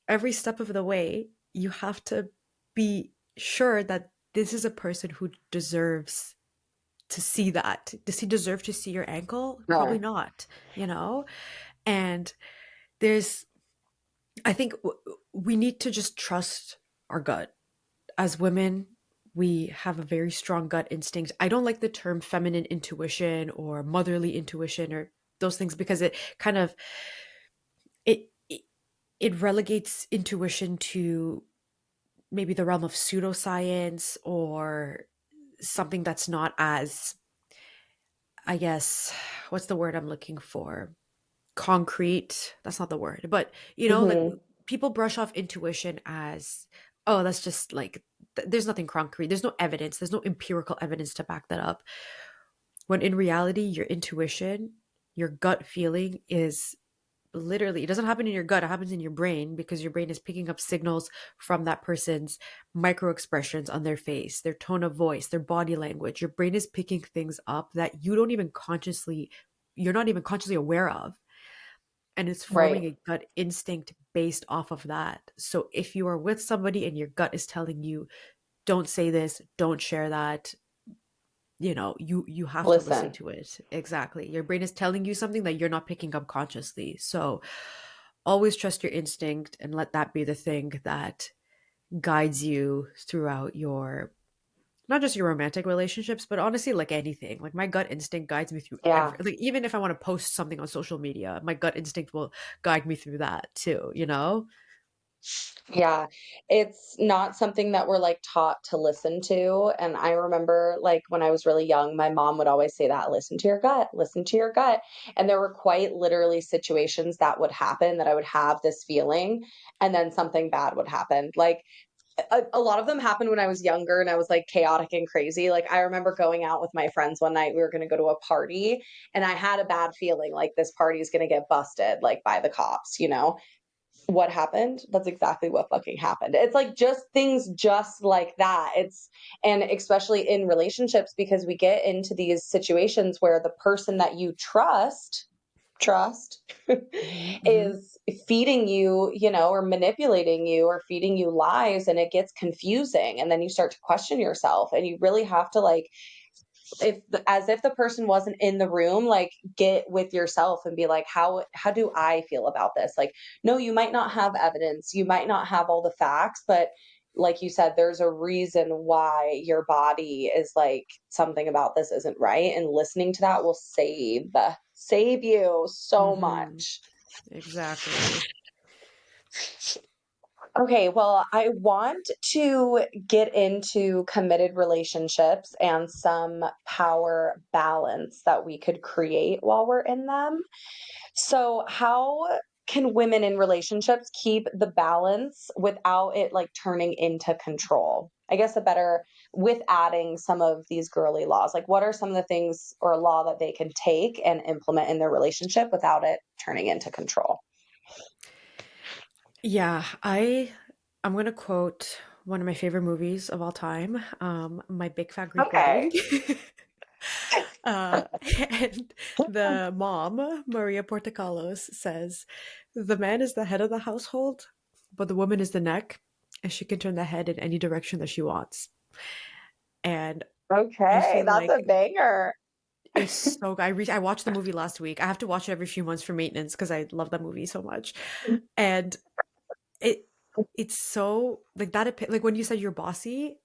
every step of the way, you have to be sure that this is a person who deserves to see that. Does he deserve to see your ankle? Probably yeah. not, you know? And there's, I think we need to just trust our gut. As women, we have a very strong gut instinct. I don't like the term feminine intuition or motherly intuition or those things, because it kind of, it it relegates intuition to maybe the realm of pseudoscience or something that's not as, I guess, what's the word I'm looking for? Concrete. That's not the word. But, like Hmm. people brush off intuition as, oh, that's just like, there's nothing concrete. There's no evidence. There's no empirical evidence to back that up. When in reality, your intuition, your gut feeling is literally, it doesn't happen in your gut, it happens in your brain because your brain is picking up signals from that person's micro expressions on their face, their tone of voice, their body language. Your brain is picking things up that you're not even consciously aware of. And it's forming Right. a gut instinct based off of that. So if you are with somebody and your gut is telling you, don't say this, don't share that, you have to listen Listen. to it. Exactly. Your brain is telling you something that you're not picking up consciously. So always trust your instinct and let that be the thing that guides you throughout your, not just your romantic relationships, but honestly, like anything. Like my gut instinct guides me through Yeah. every, like even if I want to post something on social media, my gut instinct will guide me through that too. Yeah, it's not something that we're like taught to listen to. And I remember like when I was really young, my mom would always say that, listen to your gut, listen to your gut. And there were quite literally situations that would happen that I would have this feeling and then something bad would happen. Like a lot of them happened when I was younger and I was like chaotic and crazy. Like I remember going out with my friends one night, we were going to go to a party and I had a bad feeling like this party is going to get busted like by the cops, you know? What happened? That's exactly what fucking happened. It's like just things just like that. And especially in relationships, because we get into these situations where the person that you trust Hmm. Hmm. is feeding you, or manipulating you or feeding you lies, and it gets confusing. And then you start to question yourself, and you really have to like, as if the person wasn't in the room, like get with yourself and be like, how do I feel about this? Like, no, you might not have evidence, you might not have all the facts, but like you said, there's a reason why your body is like something about this isn't right, and listening to that will save you so Hmm. much. Exactly. Okay, well, I want to get into committed relationships and some power balance that we could create while we're in them. So, how can women in relationships keep the balance without it like turning into control? I guess with adding some of these girly laws, like what are some of the things or a law that they can take and implement in their relationship without it turning into control? Yeah, I'm gonna quote one of my favorite movies of all time, My Big Fat Greek Wedding. Okay. uh, and the mom, Maria Portocalos, says, "The man is the head of the household, but the woman is the neck, and she can turn the head in any direction that she wants." And I Okay, feel that's like a banger. it's so good. I watched the movie last week. I have to watch it every few months for maintenance because I love that movie so much. And it it's so like that like when you said you're bossy,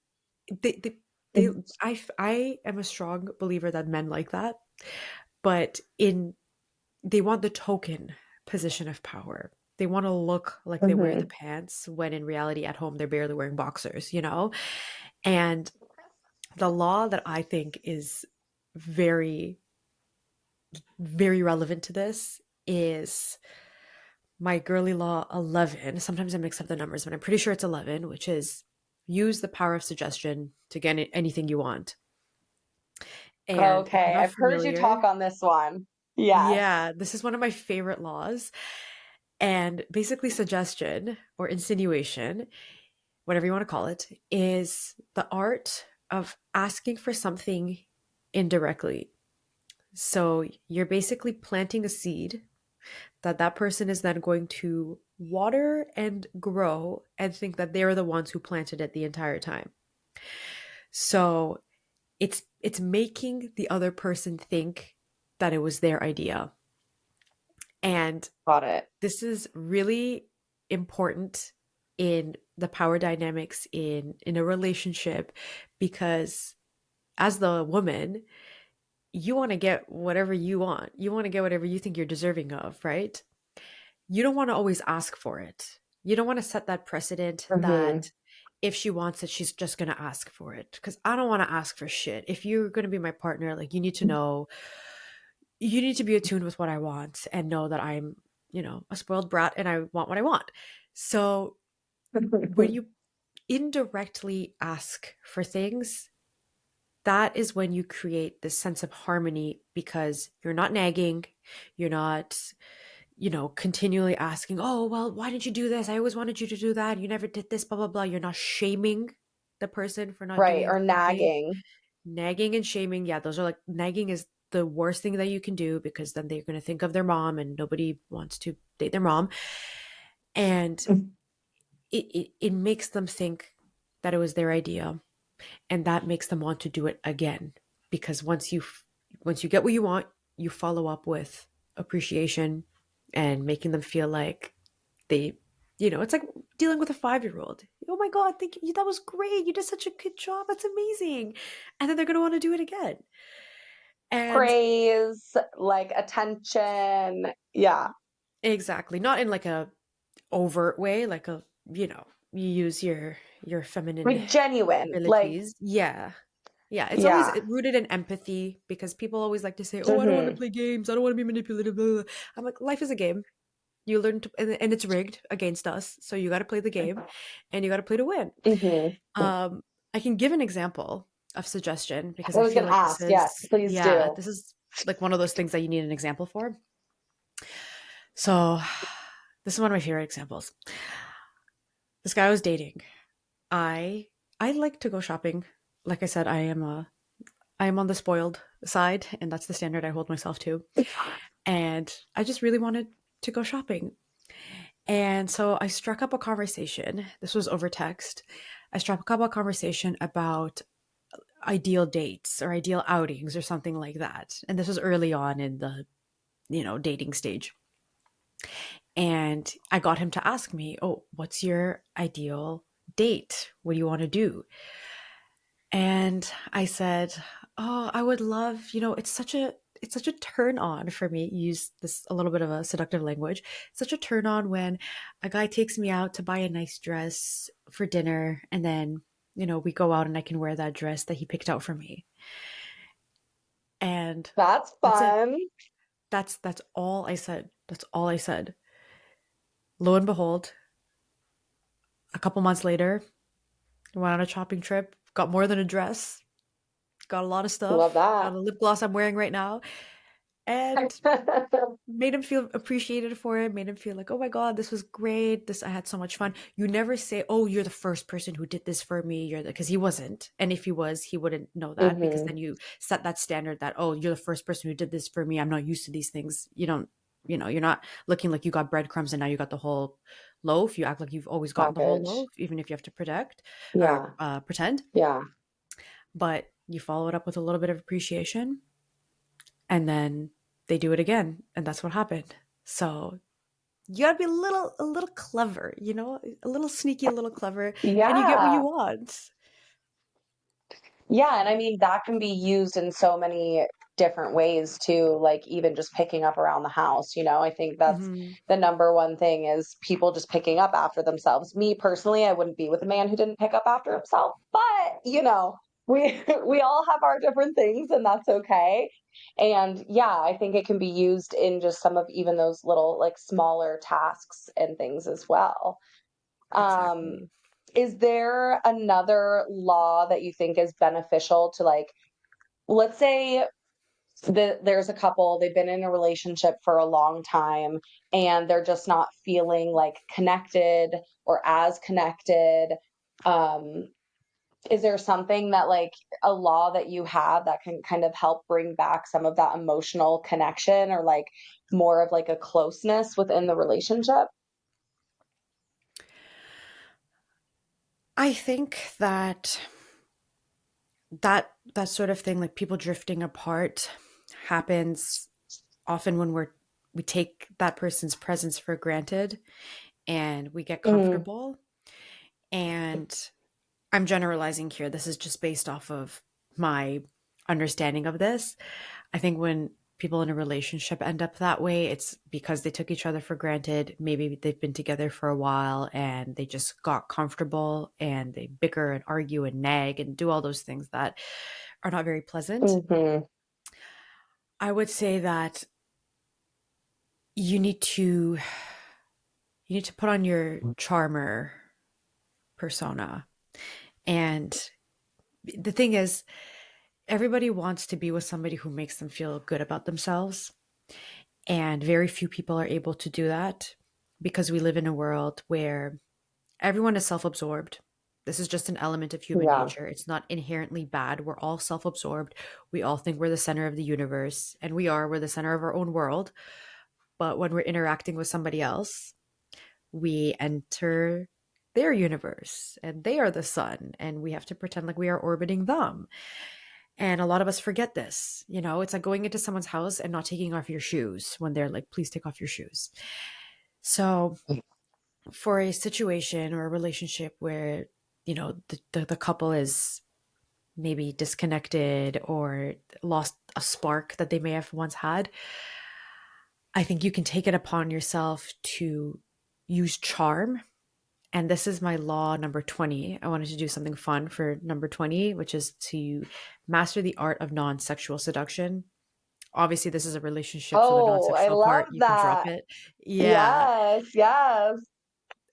they they, they I am a strong believer that men like that, but in they want the token position of power. They want to look like they wear the Mhm. pants when in reality at home they're barely wearing boxers. And the law that I think is very very relevant to this is my girly law 11. Sometimes I mix up the numbers, but I'm pretty sure it's 11, which is use the power of suggestion to get anything you want. And if you're Okay, not I've heard you talk familiar, on this one. Yes. yeah, this is one of my favorite laws. And basically, suggestion or insinuation, whatever you want to call it, is the art of asking for something indirectly. So you're basically planting a seed that person is then going to water and grow and think that they're the ones who planted it the entire time. So it's making the other person think that it was their idea. And Got it. this is really important in the power dynamics in a relationship because as the woman, you want to get whatever you want. You want to get whatever you think you're deserving of, right? You don't want to always ask for it. You don't want to set that precedent Mhm. that if she wants it, she's just going to ask for it. Because I don't want to ask for shit. If you're going to be my partner, like you need to be attuned with what I want and know that I'm, a spoiled brat and I want what I want. So when you indirectly ask for things, that is when you create this sense of harmony because you're not nagging, you're not continually asking, oh, well, why didn't you do this? I always wanted you to do that. You never did this, blah, blah, blah. You're not shaming the person for not Right. doing Or something. nagging. Nagging and shaming. Yeah, those are like, nagging is the worst thing that you can do, because then they're going to think of their mom, and nobody wants to date their mom. And it makes them think that it was their idea, and that makes them want to do it again, because once you get what you want, you follow up with appreciation and making them feel like they, it's like dealing with a 5-year-old. Oh my god, thank you, that was great, you did such a good job, that's amazing. And then they're going to want to do it again. And Praise, like attention. Yeah. exactly, not in like a overt way, like you use your feminine Like genuine. Like, abilities. Yeah. Yeah, it's always yeah. rooted in empathy, because people always like to say, "Oh, I don't want to Mm-hmm. play games. I don't want to be manipulative." Blah, blah, blah." I'm like, life is a game. You learn to, and it's rigged against us. So you got to play the game, and you got to play to win. Mm-hmm. I can give an example of suggestion, because I I was feel gonna like this ask. Yes, is, please yeah, do. this is like one of those things that you need an example for. So this is one of my favorite examples. This guy I was dating. I like to go shopping. Like I said, I am on the spoiled side, and that's the standard I hold myself to. And I just really wanted to go shopping. And so I struck up a conversation. This was over text. I struck up a conversation about ideal dates or ideal outings or something like that. And this was early on in the, dating stage. And I got him to ask me, "Oh, what's your ideal date? What do you want to do?" And I said, "Oh, I would love, it's such a turn on for me." Use this a little bit of a seductive language. Such a turn on when a guy takes me out to buy a nice dress for dinner, and then, we go out and I can wear that dress that he picked out for me. And That's that's it. fun. That's all I said. That's all I said. Lo and behold, a couple months later, I went on a shopping trip, got more than a dress, got a lot of Love stuff, got that. a lip gloss I'm wearing right now, and made him feel appreciated for it, made him feel like, "Oh my god, this was great, this, I had so much fun." You never say, "Oh, you're the first person who did this for me," because he wasn't. And if he was, he wouldn't know that, because Mm-hmm. then you set that standard that, "Oh, you're the first person who did this for me, I'm not used to these things." You don't, you're not looking like you got breadcrumbs and now you got the whole loaf. You act like you've always gotten the whole Package. loaf, even if you have to protect or Yeah. pretend. Yeah. But you follow it up with a little bit of appreciation, and then they do it again, and that's what happened. So you gotta be a little clever, a little sneaky, a little clever, and you get what you Yeah. want. Yeah, and I mean that can be used in so many different ways too, like even just picking up around the house, I think that's Hmm. the number one thing is people just picking up after themselves. Me personally, I wouldn't be with a man who didn't pick up after himself, but we we all have our different things and that's okay. And yeah, I think it can be used in just some of even those little like smaller tasks and things as well. Um, Exactly. is there another law that you think is beneficial to like, let's say there's a couple, they've been in a relationship for a long time and they're just not feeling like connected or as connected. Um, is there something that like a law that you have that can kind of help bring back some of that emotional connection or like more of like a closeness within the relationship? I think that sort of thing, like people drifting apart, happens often when we take that person's presence for granted, and we get Mm, comfortable. And I'm generalizing here. This is just based off of my understanding of this. I think when people in a relationship end up that way, it's because they took each other for granted. Maybe they've been together for a while and they just got comfortable, and they bicker and argue and nag and do all those things that are not very pleasant. mhm. I would say that you need to put on your charmer persona. And the thing is, everybody wants to be with somebody who makes them feel good about themselves. And very few people are able to do that because we live in a world where everyone is self absorbed. This is just an element of human Yeah. nature. It's not inherently bad. We're all self absorbed. We all think we're the center of the universe, and we are. We're the center of our own world. But when we're interacting with somebody else, we enter their universe and they are the sun, and we have to pretend like we are orbiting them. And a lot of us forget this. It's like going into someone's house and not taking off your shoes when they're like, please take off your shoes. So, for a situation or a relationship where, the couple is maybe disconnected or lost a spark that they may have once had, I think you can take it upon yourself to use charm. And this is my law number 20. I wanted to do something fun for number 20, which is to master the art of non sexual seduction. Obviously, this is a relationship, so the non Oh, I sexual love part, you can drop that. it. Yeah. Yes, yes.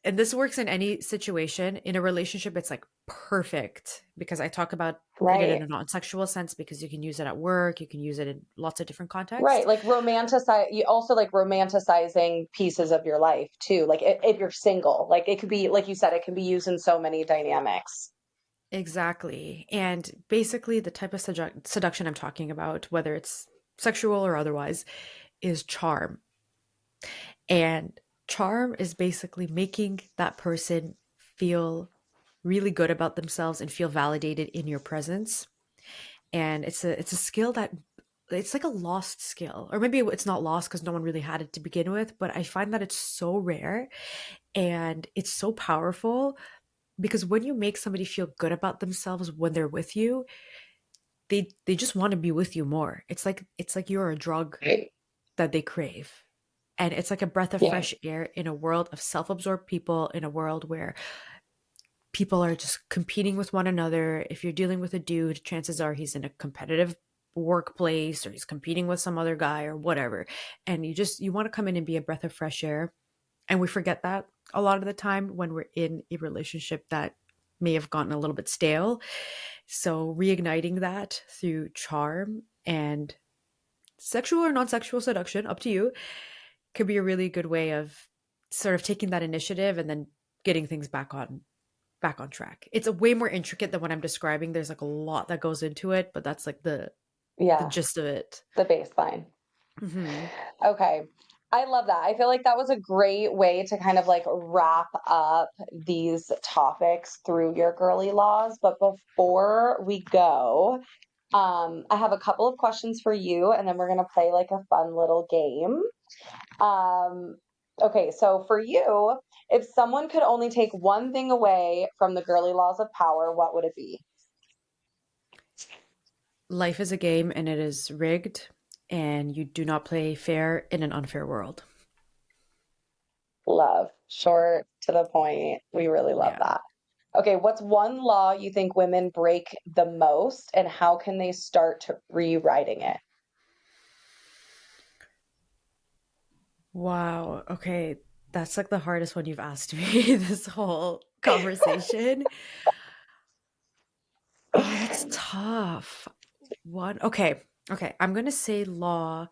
And this works in any situation. In a relationship, it's like perfect because I talk about it in Right. a non sexual sense because you can use it at work, you can use it in lots of different Right. contexts. Like you also like romanticizing pieces of your life too. Like if you're single, like it could be, like you said, it can be used in so many dynamics. Exactly. And basically, the type of seduction I'm talking about, whether it's sexual or otherwise, is charm. And charm is basically making that person feel really good about themselves and feel validated in your presence. And it's a skill that it's like a lost skill, or maybe it's not lost because no one really had it to begin with, but I find that it's so rare and it's so powerful because when you make somebody feel good about themselves when they're with you, they just want to be with you more. It's like you're a drug Right. that they crave. And it's like a breath of Yeah. fresh air in a world of self-absorbed people, in a world where people are just competing with one another. If you're dealing with a dude, chances are he's in a competitive workplace or he's competing with some other guy or whatever. And you want to come in and be a breath of fresh air. And we forget that a lot of the time when we're in a relationship that may have gotten a little bit stale. So reigniting that through charm and sexual or non-sexual seduction, up to you, could be a really good way of sort of taking that initiative and then getting things back on track. It's a way more intricate than what I'm describing. There's like a lot that goes into it, but that's like the Yeah. gist of it. The baseline. Hmm. Okay. I love that. I feel like that was a great way to kind of like wrap up these topics through your girly laws. But before we go, I have a couple of questions for you, and then we're gonna play like a fun little game. Okay, so for you, if someone could only take one thing away from the girly laws of power, what would it be? Life is a game and it is rigged, and you do not play fair in an unfair world. Love. Short to the point. We really love Yeah. that. Okay, what's one law you think women break the most, and how can they start rewriting it? Wow. Okay. That's like the hardest one you've asked me this whole conversation. Oh, that's tough. One. Okay. Okay. I'm going to say law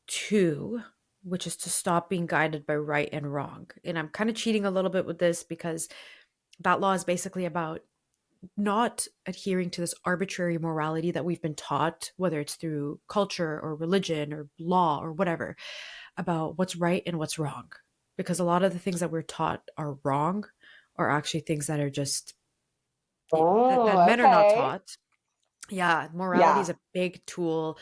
two, which is to stop being guided by right and wrong. And I'm kind of cheating a little bit with this because that law is basically about not adhering to this arbitrary morality that we've been taught, whether it's through culture or religion or law or whatever, about what's right and what's wrong. Because a lot of the things that we're taught are wrong, are actually things that are just that Oh, men are not okay. taught. Yeah, morality Yeah, is a big tool.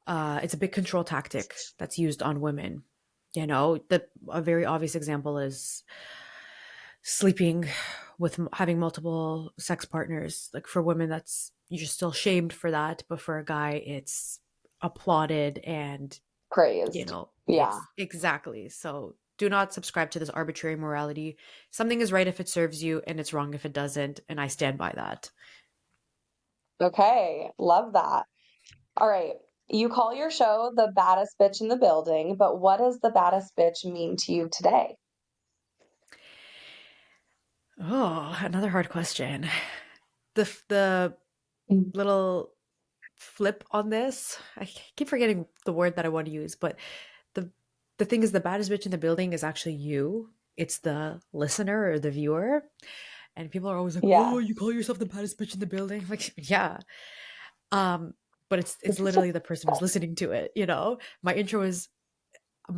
It's a big control tactic that's used on women. A very obvious example is sleeping with having multiple sex partners. Like for women, that's you're still shamed for that, but for a guy, it's applauded and praised. Yeah. it's exactly. So do not subscribe to this arbitrary morality. Something is right if it serves you, and it's wrong if it doesn't, and I stand by that. Okay, love that. All right. You call your show the baddest bitch in the building, but what does the baddest bitch mean to you today? Oh, another hard question. The Mm. little flip on this, I keep forgetting the word that I want to use, but the the thing is, the baddest bitch in the building is actually you. It's the listener or the viewer. And people are always like, "Oh, Yes. you call yourself the baddest bitch in the building?" I'm like, yeah. But it's literally the person who's listening to it, you know? My intro is,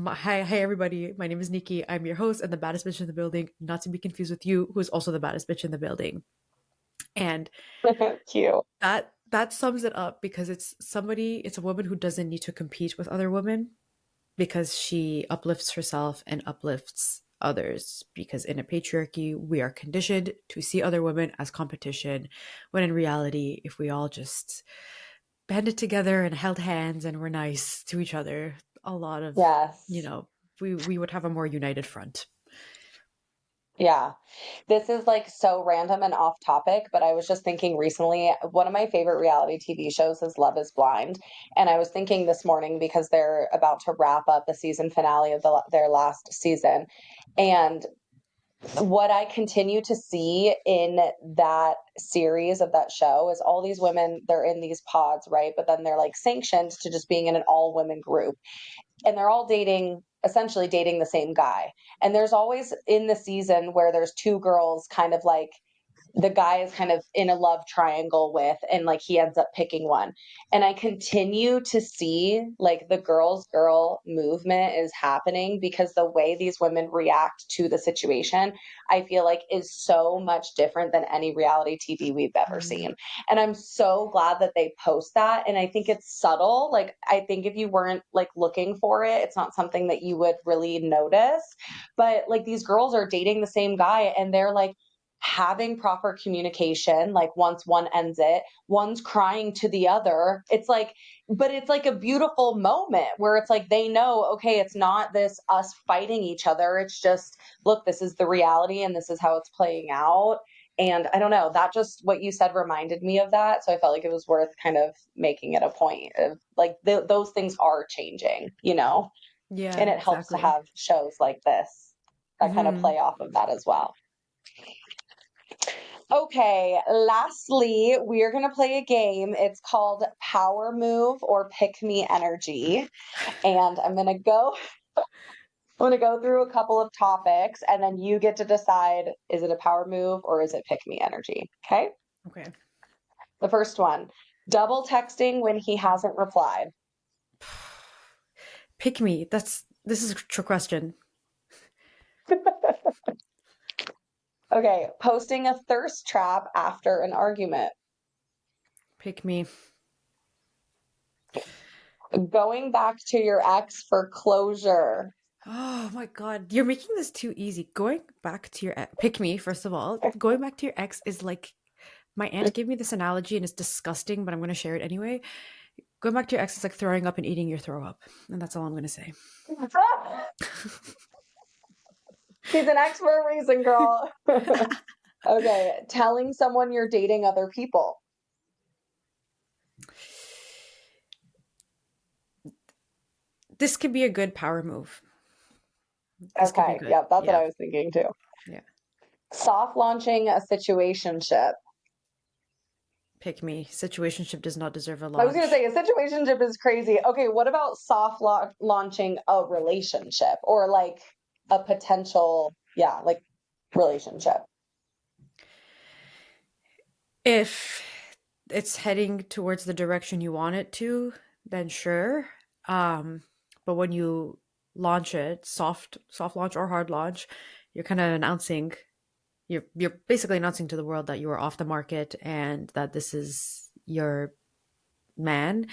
hi everybody, my name is Neeki. I'm your host and the baddest bitch in the building, not to be confused with you, who's also the baddest bitch in the building. And Cute. that sums it up, because it's a woman who doesn't need to compete with other women, because she uplifts herself and uplifts others, because in a patriarchy we are conditioned to see other women as competition, when in reality, if we all just banded together and held hands and were nice to each other, a lot of, you Yes. know, we would have a more united front. Yeah. This is like so random and off topic, but I was just thinking recently, one of my favorite reality TV shows is Love is Blind. And I was thinking this morning, because they're about to wrap up the season finale of their last season. And what I continue to see in that series of that show is all these women, they're in these pods, right? But then they're like sanctioned to just being in an all women group, and they're all essentially dating the same guy. And there's always in the season where there's two girls kind of like the guy is kind of in a love triangle with, and like he ends up picking one. And I continue to see like the girls girl movement is happening, because the way these women react to the situation, I feel like is so much different than any reality TV we've ever seen. And I'm so glad that they post that. And I think it's subtle. Like, I think if you weren't like looking for it, it's not something that you would really notice. But like, these girls are dating the same guy, and they're like having proper communication. Like, once one ends it, one's crying to the other. It's like, but it's like a beautiful moment where it's like they know, okay, it's not this us fighting each other. It's just, look, this is the reality and this is how it's playing out. And I don't know, that just what you said reminded me of that. So I felt like it was worth kind of making it a point of like those things are changing, you know? Yeah, And it helps to exactly. have shows like this that kind of Hmm. play off of that as well. Okay, lastly, we are going to play a game. It's called Power Move or Pick Me Energy. And I'm going to go through a couple of topics, and then you get to decide, is it a power move or is it pick me energy? Okay? Okay. The first one, double texting when he hasn't replied. Pick me. This is a trick question. Okay, posting a thirst trap after an argument. Pick me. Going back to your ex for closure. Oh my god, you're making this too easy. Going back to your pick me, first of all. Going back to your ex is like, my aunt gave me this analogy and it's disgusting, but I'm going to share it anyway. Going back to your ex is like throwing up and eating your throw up, and that's all I'm going to say. He's an ex for a reason, girl. Okay, telling someone you're dating other people. This could be a good power move. This could be Okay, good. yeah, that's what Yeah. I was thinking too. Yeah. Soft launching a situationship. Pick me. Situationship does not deserve a I was going to launch. say a situationship is crazy. Okay, what about launching a relationship or like a potential, yeah, like relationship? If it's heading towards the direction you want it to, then sure. But when you launch it, soft launch or hard launch, you're kind of announcing, you're basically announcing to the world that you are off the market and that this is your man,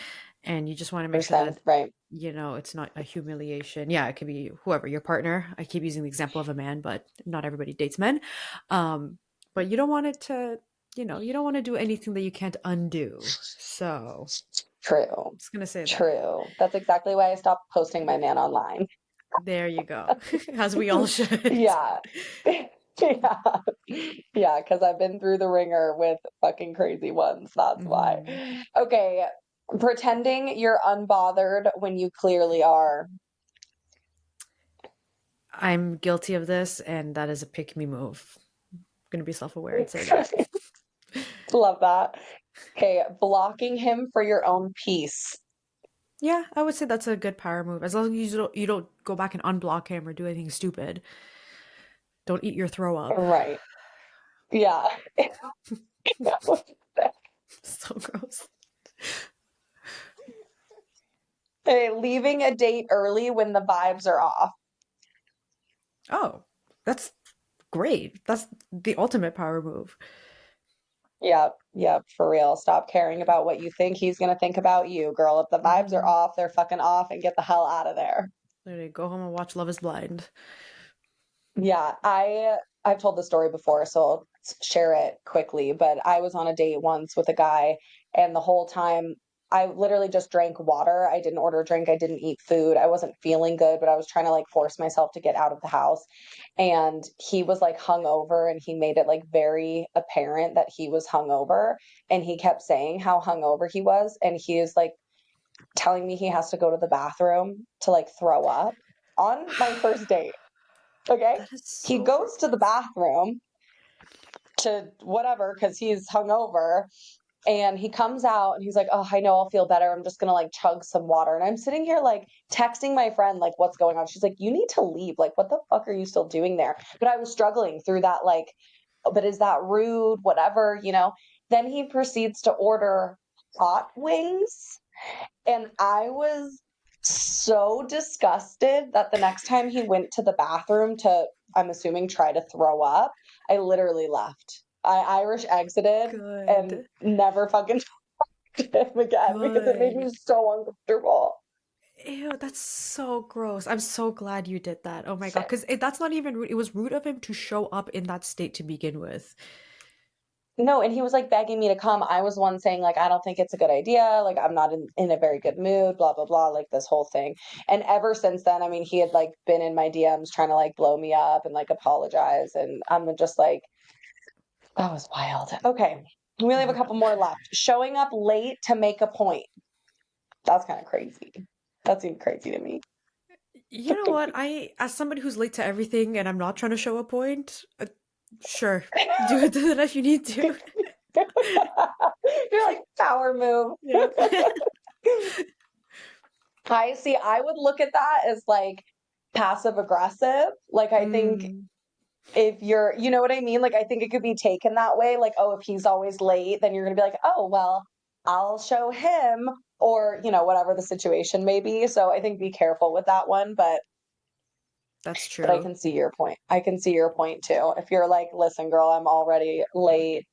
and you just want to make sure Person, that, right? you know, it's not a humiliation. Yeah, it could be whoever, your partner. I keep using the example of a man, but not everybody dates men. But you don't want it to, you know, you don't want to do anything that you can't undo. So True. I'm just gonna say that. True. That's exactly why I stopped posting my man online. There you go. As we all should. Yeah. Yeah. Yeah, because I've been through the ringer with fucking crazy ones. That's why. Mhm. Okay. Pretending you're unbothered when you clearly are. I'm guilty of this, and that is a pick me move. I'm gonna be self aware and say that. Love that. Okay. Blocking him for your own peace. Yeah, I would say that's a good power move. As long as you don't go back and unblock him or do anything stupid. Don't eat your throw up. Right. Yeah. So gross. Hey, leaving a date early when the vibes are off. Oh, that's great. That's the ultimate power move. Yep, yep, for real. Stop caring about what you think he's gonna think about you, girl. If the vibes are Hmm. off, they're fucking off and get the hell out of there. Literally, go home and watch Love is Blind. Yeah, I've told the story before, so I'll share it quickly. But I was on a date once with a guy, and the whole time I literally just drank water. I didn't order a drink, I didn't eat food. I wasn't feeling good, but I was trying to like force myself to get out of the house. And he was like hungover, and he made it like very apparent that he was hungover. And he kept saying how hungover he was, and he is like telling me he has to go to the bathroom to like throw up on my first date. Okay. That is He so goes to the gross. bathroom to whatever because he's hungover. And he comes out and he's like, "Oh, I know I'll feel better. I'm just gonna like chug some water." And I'm sitting here like texting my friend, like, "What's going on?" She's like, "You need to leave. Like, what the fuck are you still doing there?" But I was struggling through that, like, but is that rude? Whatever, you know. Then he proceeds to order hot wings. And I was so disgusted that the next time he went to the bathroom to, I'm assuming, try to throw up, I literally left. I Irish exited and Good. never fucking talked to him again because it made me Good. so uncomfortable. Ew, that's so gross. I'm so glad you did that. Oh my God. Shit. Because that's not even rude. It was rude of him to show up in that state to begin with. No, and he was like begging me to come. I was one saying, like, I don't think it's a good idea. Like, I'm not in a very good mood, blah, blah, blah, like this whole thing. And ever since then, I mean, he had like been in my DMs trying to like blow me up and like apologize. And I'm just like, that was wild. Okay. We only Oh have a my God. couple more left. Showing up late to make a point. That's kind of crazy. That seemed crazy to me. You know what? As somebody who's late to everything and I'm not trying to show a point, sure, do it if you need to. You're like, power move. Yep. I see. I would look at that as like passive aggressive. Like, I think Mm, if you're, you know what I mean? Like, I think it could be taken that way. Like, oh, if he's always late, then you're going to be like, oh, well, I'll show him, or, you know, whatever the situation may be. So I think be careful with that one. that's But I true. can see your point. I can see your point too. If you're like, listen, girl, I'm already late,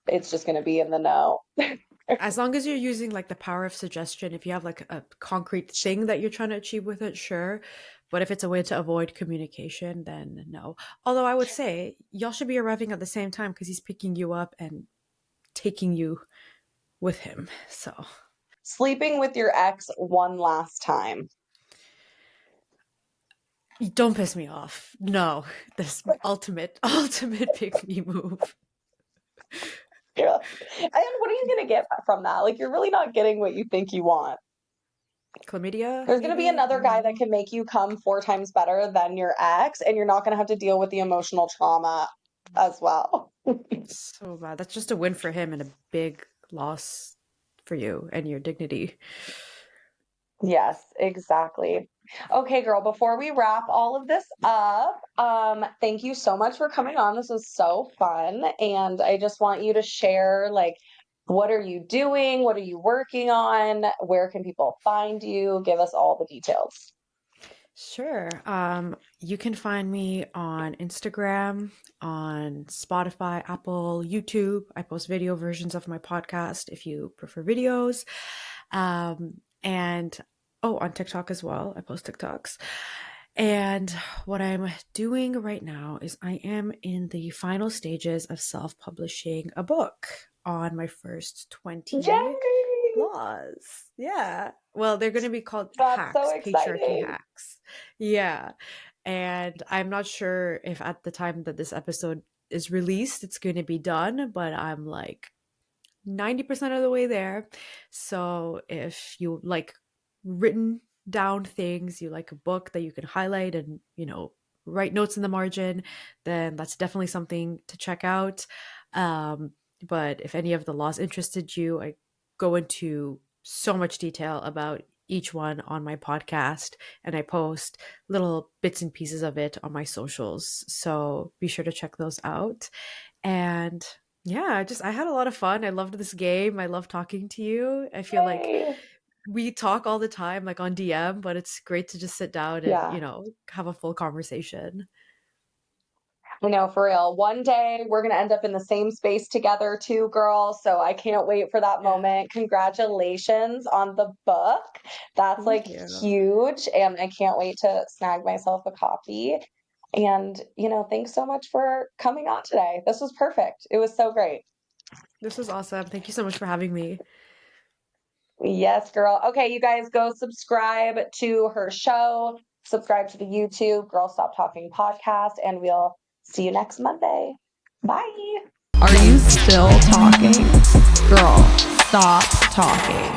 it's just going to be in the no. As long as you're using like the power of suggestion, if you have like a concrete thing that you're trying to achieve with it, sure. But if it's a way to avoid communication, then no. Although I would say y'all should be arriving at the same time because he's picking you up and taking you with him. So Sleeping with your ex one last time. don't piss me off. No, this ultimate pick me move. Yeah. And what are you going to get from that? Like, you're really not getting what you think you want. Chlamydia, There's going to be maybe? I another don't guy that know. can make you come 4 times better than your ex, and you're not going to have to deal with the emotional trauma as well. So bad. That's just a win for him and a big loss for you and your dignity. Yes, exactly. Okay, girl, before we wrap all of this up, thank you so much for coming on. This was so fun. And I just want you to share, like, what are you doing? What are you working on? Where can people find you? Give us all the details. Sure. You can find me on Instagram, on Spotify, Apple, YouTube. I post video versions of my podcast if you prefer videos. And oh, on TikTok as well. I post TikToks. And what I'm doing right now is I am in the final stages of self-publishing a book on my first 20 Yay! laws. Yeah. Well, they're going to be called That's so hacks, patriarchy exciting. hacks. Yeah. And I'm not sure if at the time that this episode is released, it's going to be done, but I'm like 90% of the way there. So if you like written down things, you like a book that you can highlight and, write notes in the margin, then that's definitely something to check out. Um, but if any of the laws interested you, I go into so much detail about each one on my podcast, and I post little bits and pieces of it on my socials. So be sure to check those out. And yeah, I had a lot of fun. I loved this game. I love talking to you. I feel like Yay. we talk all the time, like on DM, but it's great to just sit down and, Yeah. have a full conversation. I know, for real. One day we're going to end up in the same space together too, girl. So I can't wait for that Yeah. moment. Congratulations on the book. That's Thank like you. huge. And I can't wait to snag myself a copy. And, thanks so much for coming on today. This was perfect. It was so great. This was awesome. Thank you so much for having me. Yes, girl. Okay, you guys go subscribe to her show, subscribe to the YouTube Girl Stop Talking podcast, and we'll see you next Monday. Bye. Are you still talking? Girl, stop talking.